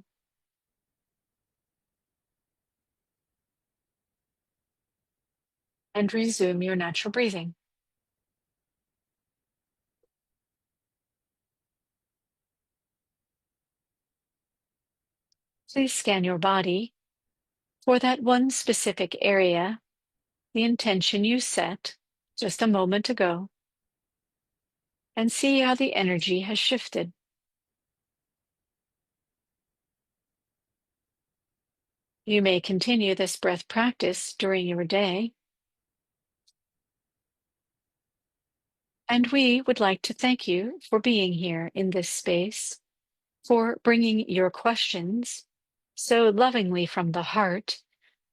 Speaker 1: And resume your natural breathing. Please scan your body for that one specific area, the intention you set just a moment ago, and see how the energy has shifted. You may continue this breath practice during your day. And we would like to thank you for being here in this space, for bringing your questions so lovingly from the heart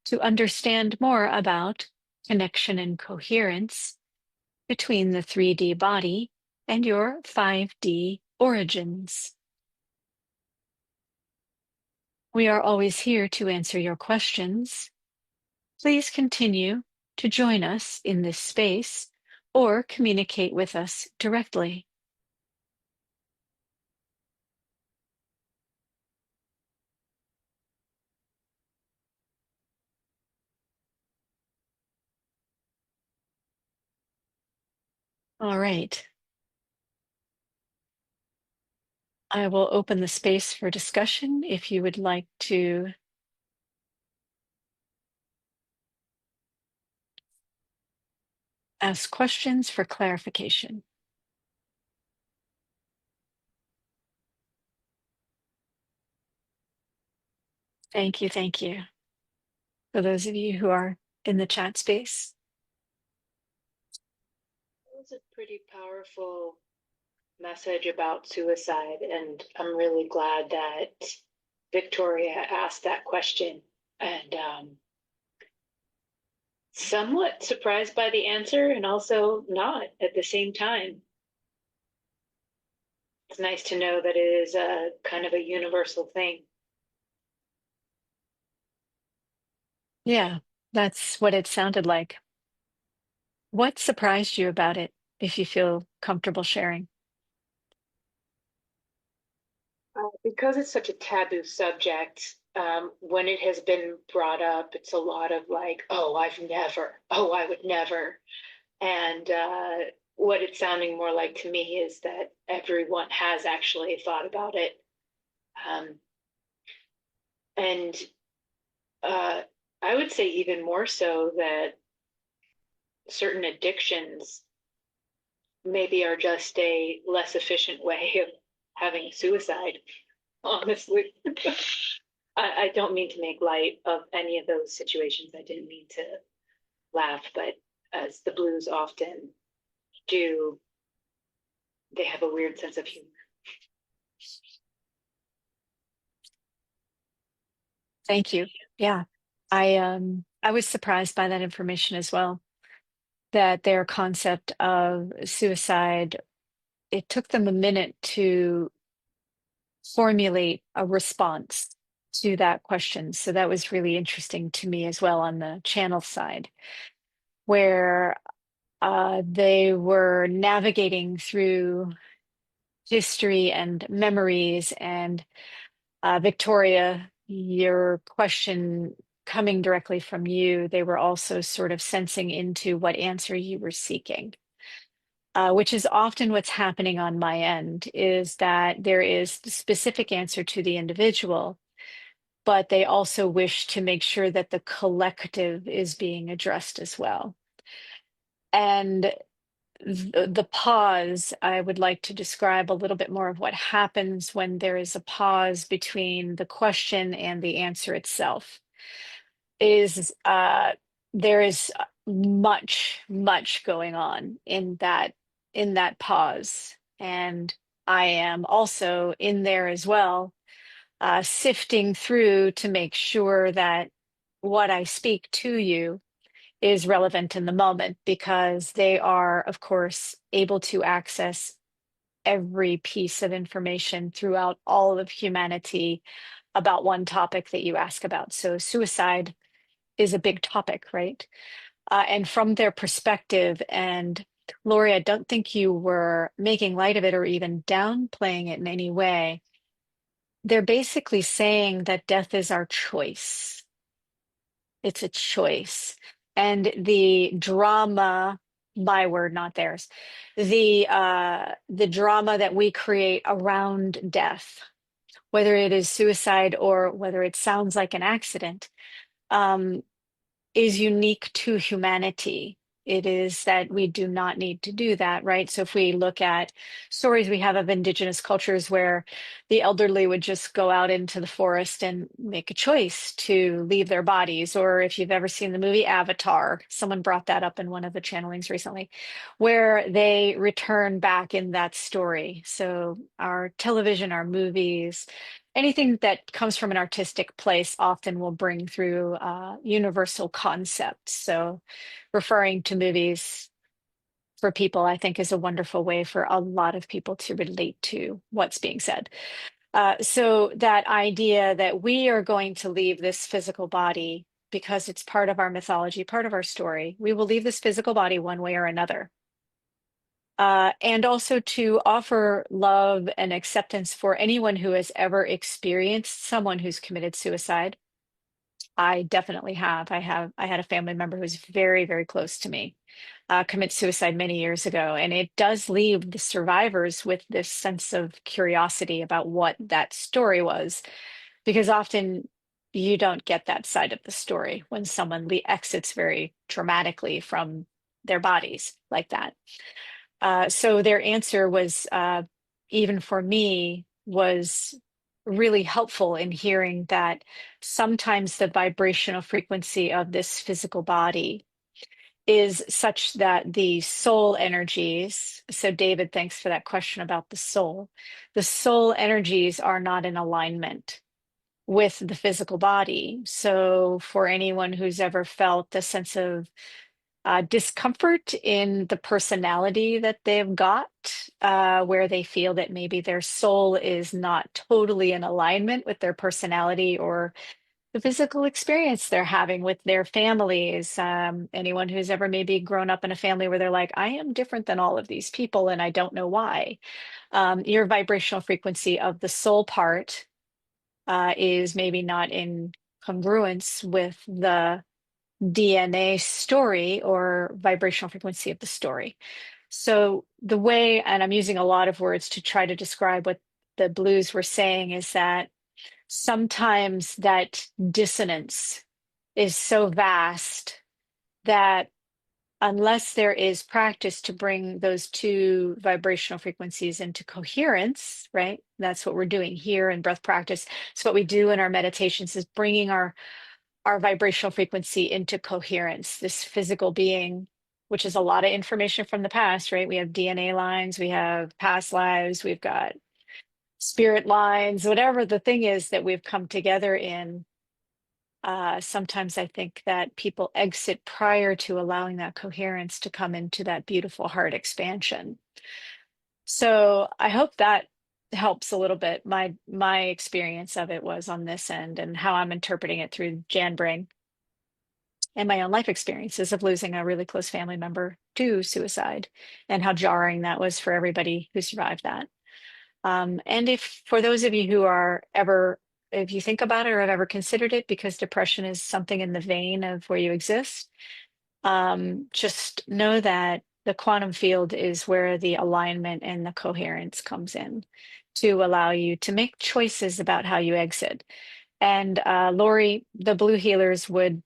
Speaker 1: to understand more about connection and coherence between the 3D body and your 5D origins. We are always here to answer your questions. Please continue to join us in this space or communicate with us directly. All right. I will open the space for discussion if you would like to ask questions for clarification. Thank you. Thank you. For those of you who are in the chat space.
Speaker 2: It was a pretty powerful message about suicide, and I'm really glad that Victoria asked that question, and somewhat surprised by the answer and also not at the same time. It's nice to know that it is a kind of a universal thing.
Speaker 1: Yeah, that's what it sounded like. What surprised you about it, if you feel comfortable sharing?
Speaker 2: Because it's such a taboo subject, when it has been brought up, it's a lot of like, oh, I would never. And what it's sounding more like to me is that everyone has actually thought about it. Um, and uh, I would say even more so that certain addictions maybe are just a less efficient way of having suicide, honestly. I don't mean to make light of any of those situations. I didn't mean to laugh, but as the blues often do, they have a weird sense of humor.
Speaker 1: Thank you. Yeah. I was surprised by that information as well, that their concept of suicide, it took them a minute to formulate a response to that question. So that was really interesting to me as well on the channel side, where they were navigating through history and memories. And Victoria, your question coming directly from you, they were also sort of sensing into what answer you were seeking. Which is often what's happening on my end, is that there is the specific answer to the individual, but they also wish to make sure that the collective is being addressed as well. And the pause, I would like to describe a little bit more of what happens when there is a pause between the question and the answer itself. Is there is much going on in that pause, and I am also in there as well, sifting through to make sure that what I speak to you is relevant in the moment, because they are, of course, able to access every piece of information throughout all of humanity about one topic that you ask about. So, suicide is a big topic, right? And from their perspective, and Lori, I don't think you were making light of it or even downplaying it in any way. They're basically saying that death is our choice. It's a choice. And the drama, my word, not theirs, the drama that we create around death, whether it is suicide or whether it sounds like an accident, um, is unique to humanity. It is that we do not need to do that, right? So if we look at stories we have of indigenous cultures where the elderly would just go out into the forest and make a choice to leave their bodies, or if you've ever seen the movie Avatar, someone brought that up in one of the channelings recently, where they return back in that story. So our television, our movies, anything that comes from an artistic place often will bring through universal concepts. So, referring to movies for people, I think, is a wonderful way for a lot of people to relate to what's being said. So, that idea that we are going to leave this physical body because it's part of our mythology, part of our story, we will leave this physical body one way or another. And also to offer love and acceptance for anyone who has ever experienced someone who's committed suicide. I definitely have. I had a family member who's very, very close to me, commit suicide many years ago. And it does leave the survivors with this sense of curiosity about what that story was, because often you don't get that side of the story when someone exits very dramatically from their bodies like that. So their answer was, even for me, was really helpful in hearing that sometimes the vibrational frequency of this physical body is such that the soul energies, so David, thanks for that question about the soul. The soul energies are not in alignment with the physical body. So for anyone who's ever felt a sense of discomfort in the personality that they've got, where they feel that maybe their soul is not totally in alignment with their personality or the physical experience they're having with their families. Anyone who's ever maybe grown up in a family where they're like, I am different than all of these people and I don't know why. Your vibrational frequency of the soul part is maybe not in congruence with the DNA story or vibrational frequency of the story. So, the way, and I'm using a lot of words to try to describe what the blues were saying, is that sometimes that dissonance is so vast that unless there is practice to bring those two vibrational frequencies into coherence, right? That's what we're doing here in breath practice. So what we do in our meditations is bringing our vibrational frequency into coherence, this physical being, which is a lot of information from the past, right? We have DNA lines, we have past lives, we've got spirit lines, whatever the thing is that we've come together in. Sometimes I think that people exit prior to allowing that coherence to come into that beautiful heart expansion. So I hope that helps a little bit. My experience of it was on this end and how I'm interpreting it through Jan Brain and my own life experiences of losing a really close family member to suicide and how jarring that was for everybody who survived that. And if for those of you who are ever, if you think about it or have ever considered it, because depression is something in the vein of where you exist, just know that the quantum field is where the alignment and the coherence comes in to allow you to make choices about how you exit. And Lori, the blue healers would,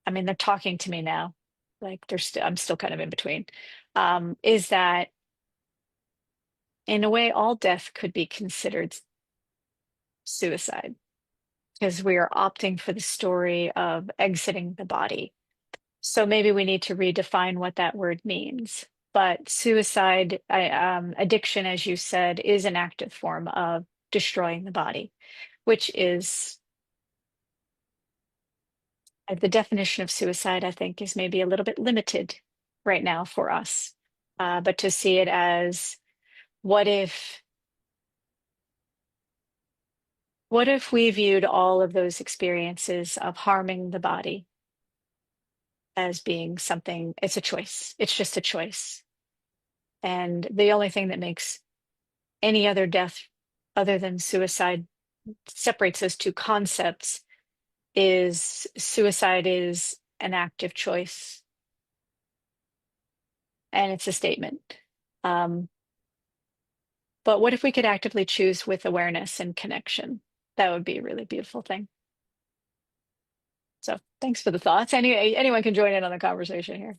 Speaker 1: I mean, they're talking to me now, like I'm still kind of in between, is that in a way, all death could be considered suicide because we are opting for the story of exiting the body. So maybe we need to redefine what that word means. But suicide, addiction, as you said, is an active form of destroying the body, which is the definition of suicide, I think, is maybe a little bit limited right now for us. But to see it as what if what if we viewed all of those experiences of harming the body as being something, it's a choice. It's just a choice. And the only thing that makes any other death other than suicide separates those two concepts is suicide is an active choice and it's a statement. Um, But what if we could actively choose with awareness and connection? That would be a really beautiful thing. So thanks for the thoughts. Anyone can join in on the conversation here.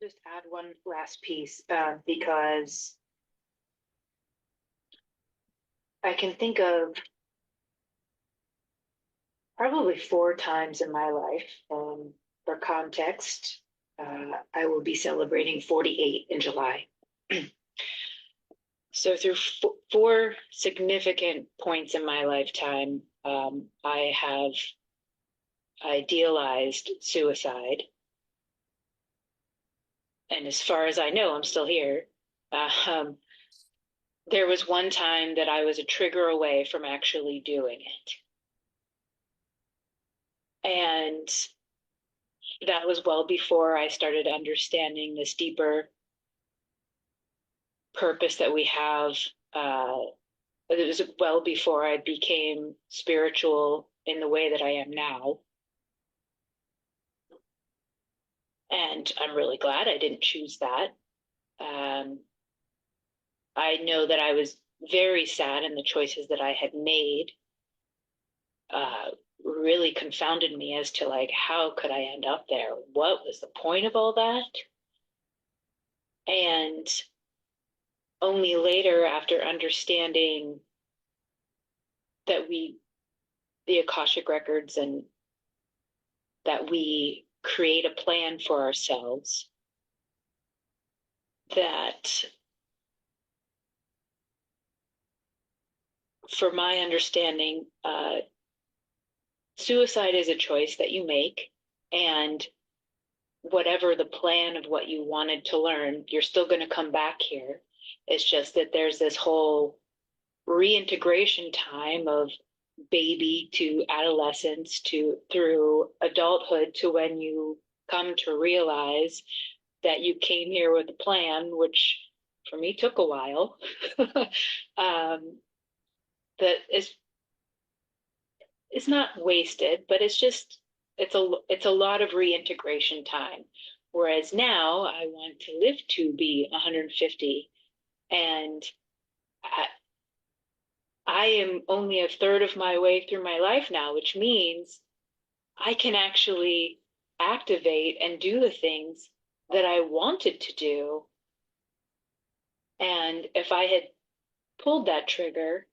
Speaker 2: Just add one last piece because I can think of probably four times in my life. For context, I will be celebrating 48 in July. So through four significant points in my lifetime, I have idealized suicide. And as far as I know, I'm still here. Um, there was one time that I was a trigger away from actually doing it. And that was well before I started understanding this deeper purpose that we have. It was well before I became spiritual in the way that I am now. And I'm really glad I didn't choose that. Um, I know that I was very sad, and the choices that I had made uh, really confounded me as to like, how could I end up there? What was the point of all that? And only later, after understanding that the Akashic records, and that we create a plan for ourselves, that for my understanding, suicide is a choice that you make, and whatever the plan of what you wanted to learn, you're still going to come back here. It's just that there's this whole reintegration time of baby to adolescence to through adulthood to when you come to realize that you came here with a plan, which for me took a while. That is, it's not wasted, but it's a lot of reintegration time. Whereas now I want to live to be 150, and I, I am only a third of my way through my life now, which means I can actually activate and do the things that I wanted to do. And if I had pulled that trigger,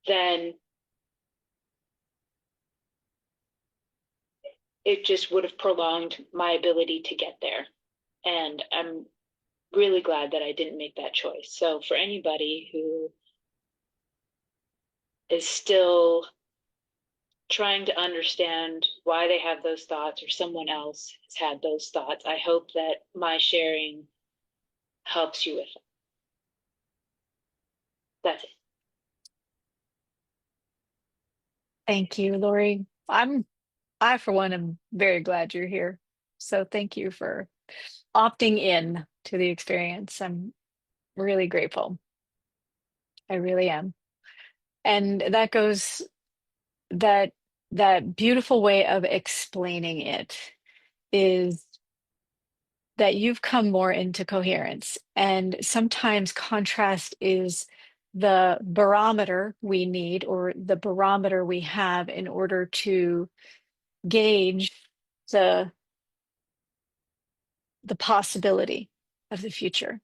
Speaker 2: then it just would have prolonged my ability to get there. And I'm really glad that I didn't make that choice. So for anybody who is still trying to understand why they have those thoughts, or someone else has had those thoughts, I hope that my sharing helps you with it. That's it.
Speaker 1: Thank you, Lori. I for one am very glad you're here. So thank you for opting in to the experience. I'm really grateful. I really am. And that goes that that beautiful way of explaining it is that you've come more into coherence. And sometimes contrast is the barometer we need, or the barometer we have in order to gauge the the possibility of the future.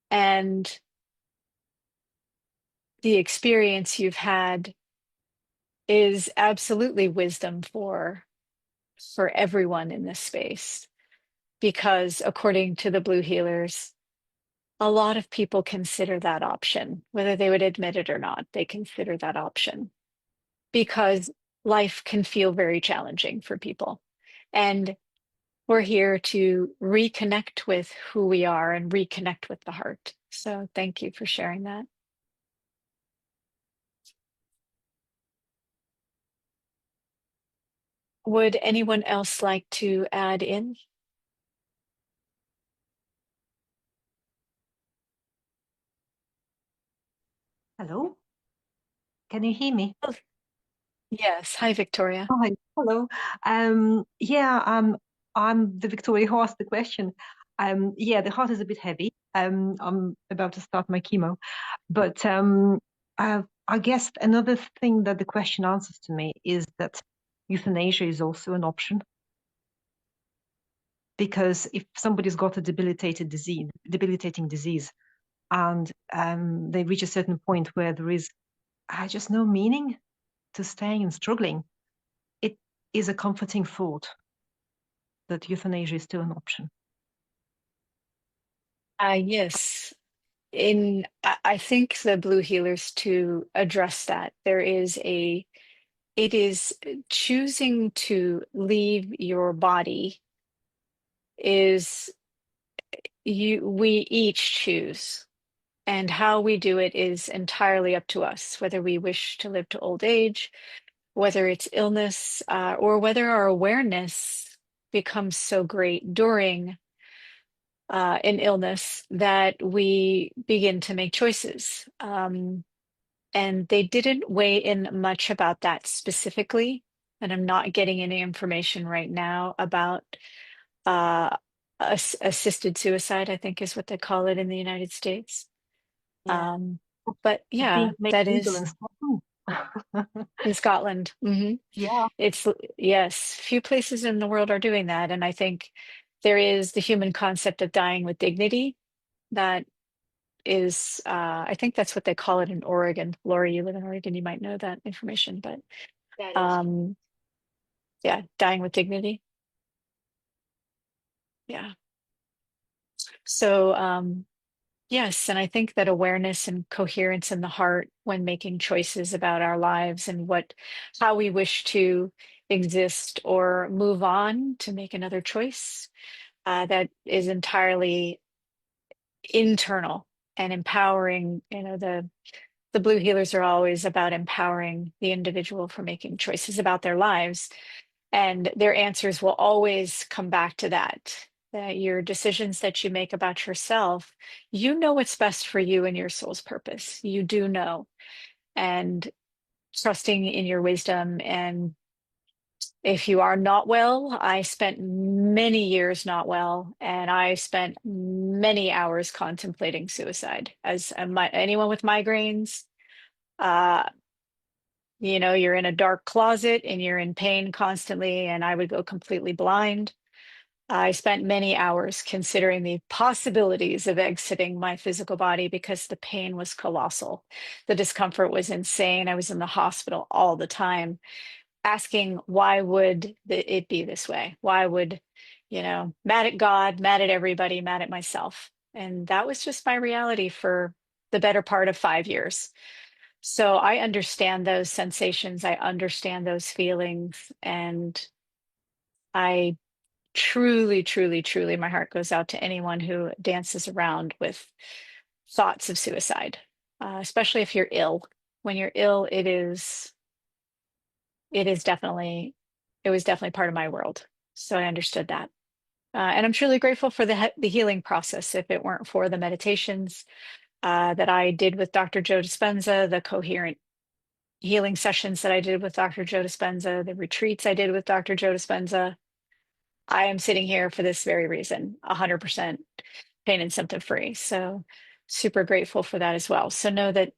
Speaker 1: And the experience you've had is absolutely wisdom for everyone in this space, because according to the blue healers, a lot of people consider that option, whether they would admit it or not. They consider that option because life can feel very challenging for people, and we're here to reconnect with who we are and reconnect with the heart. So thank you for sharing that. Would anyone else like to add in?
Speaker 3: Hello? Can you hear me?
Speaker 1: Yes. Hi, Victoria.
Speaker 3: Hi, hello. Yeah, I'm the Victoria who asked the question. Yeah, the heart is a bit heavy. I'm about to start my chemo, but I guess another thing that the question answers to me is that euthanasia is also an option because if somebody's got a debilitating disease, and they reach a certain point where there is just no meaning to staying and struggling, it is a comforting thought that euthanasia is still an option.
Speaker 1: Yes. I think the Blue Healers to address that, it is choosing to leave your body is we each choose. And how we do it is entirely up to us, whether we wish to live to old age, whether it's illness, or whether our awareness becomes so great during an illness that we begin to make choices. And they didn't weigh in much about that specifically. And I'm not getting any information right now about uh, assisted suicide, I think is what they call it in the United States.
Speaker 3: Yeah,
Speaker 1: Um, but
Speaker 3: it's being
Speaker 1: yeah,
Speaker 3: made
Speaker 1: that
Speaker 3: legal
Speaker 1: is
Speaker 3: in Scotland.
Speaker 1: in Scotland.
Speaker 3: Yeah,
Speaker 1: It's, yes, few places in the world are doing that. And I think there is the human concept of dying with dignity that is, I think that's what they call it in Oregon. Lori, you live in Oregon, you might know that information, but
Speaker 2: That is correct.
Speaker 1: um, yeah, dying with dignity. Yeah. So, yes, and I think that awareness and coherence in the heart when making choices about our lives and how we wish to exist or move on to make another choice, that is entirely internal and empowering. The Blue Healers are always about empowering the individual for making choices about their lives. And their answers will always come back to that your decisions that you make about yourself, you know what's best for you and your soul's purpose. You do know. And trusting in your wisdom. And if you are not well, I spent many years not well, and I spent many hours contemplating suicide. Anyone with migraines, uh, you're in a dark closet and you're in pain constantly, and I would go completely blind. I spent many hours considering the possibilities of exiting my physical body because the pain was colossal. The discomfort was insane. I was in the hospital all the time, asking why would it be this way? Why would, mad at God, mad at everybody, mad at myself. And that was just my reality for the better part of 5 years. So I understand those sensations. I understand those feelings. And I truly, truly, truly, my heart goes out to anyone who dances around with thoughts of suicide, especially if you're ill. When you're ill, it is definitely, it was definitely part of my world. So I understood that. And I'm truly grateful for the healing process. If it weren't for the meditations that I did with Dr. Joe Dispenza, the coherent healing sessions that I did with Dr. Joe Dispenza, the retreats I did with Dr. Joe Dispenza, I am sitting here for this very reason, 100% pain and symptom free. So super grateful for that as well. So know that,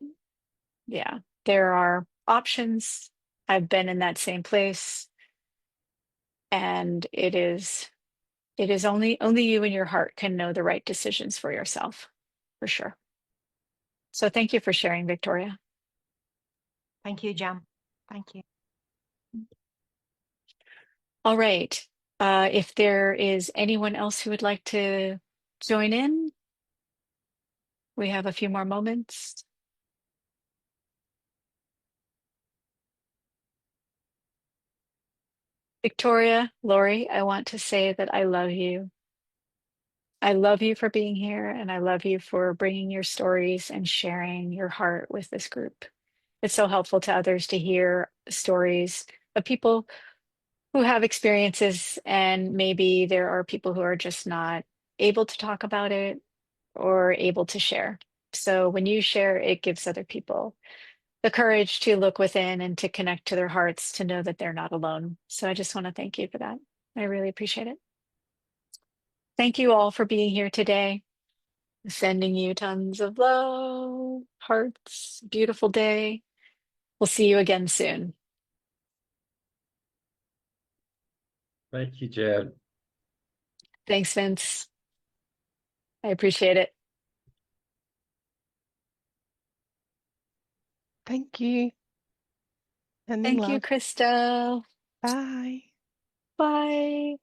Speaker 1: yeah, there are options. I've been in that same place, and it is only you and your heart can know the right decisions for yourself, for sure. So thank you for sharing, Victoria.
Speaker 3: thank you, Jam. Thank you.
Speaker 1: All right. If there is anyone else who would like to join in, we have a few more moments. Victoria, Lori, I want to say that I love you. I love you for being here, and I love you for bringing your stories and sharing your heart with this group. It's so helpful to others to hear stories of people who have experiences, and maybe there are people who are just not able to talk about it or able to share. So when you share, it gives other people the courage to look within and to connect to their hearts, to know that they're not alone. So I just want to thank you for that. I really appreciate it. Thank you all for being here today. Sending you tons of love, hearts, beautiful day. We'll see you again soon.
Speaker 4: Thank you, Jen.
Speaker 1: Thanks, Vince. I appreciate it.
Speaker 5: Thank you. Sending
Speaker 1: Thank you,
Speaker 5: love.
Speaker 1: Krista.
Speaker 5: Bye.
Speaker 1: Bye.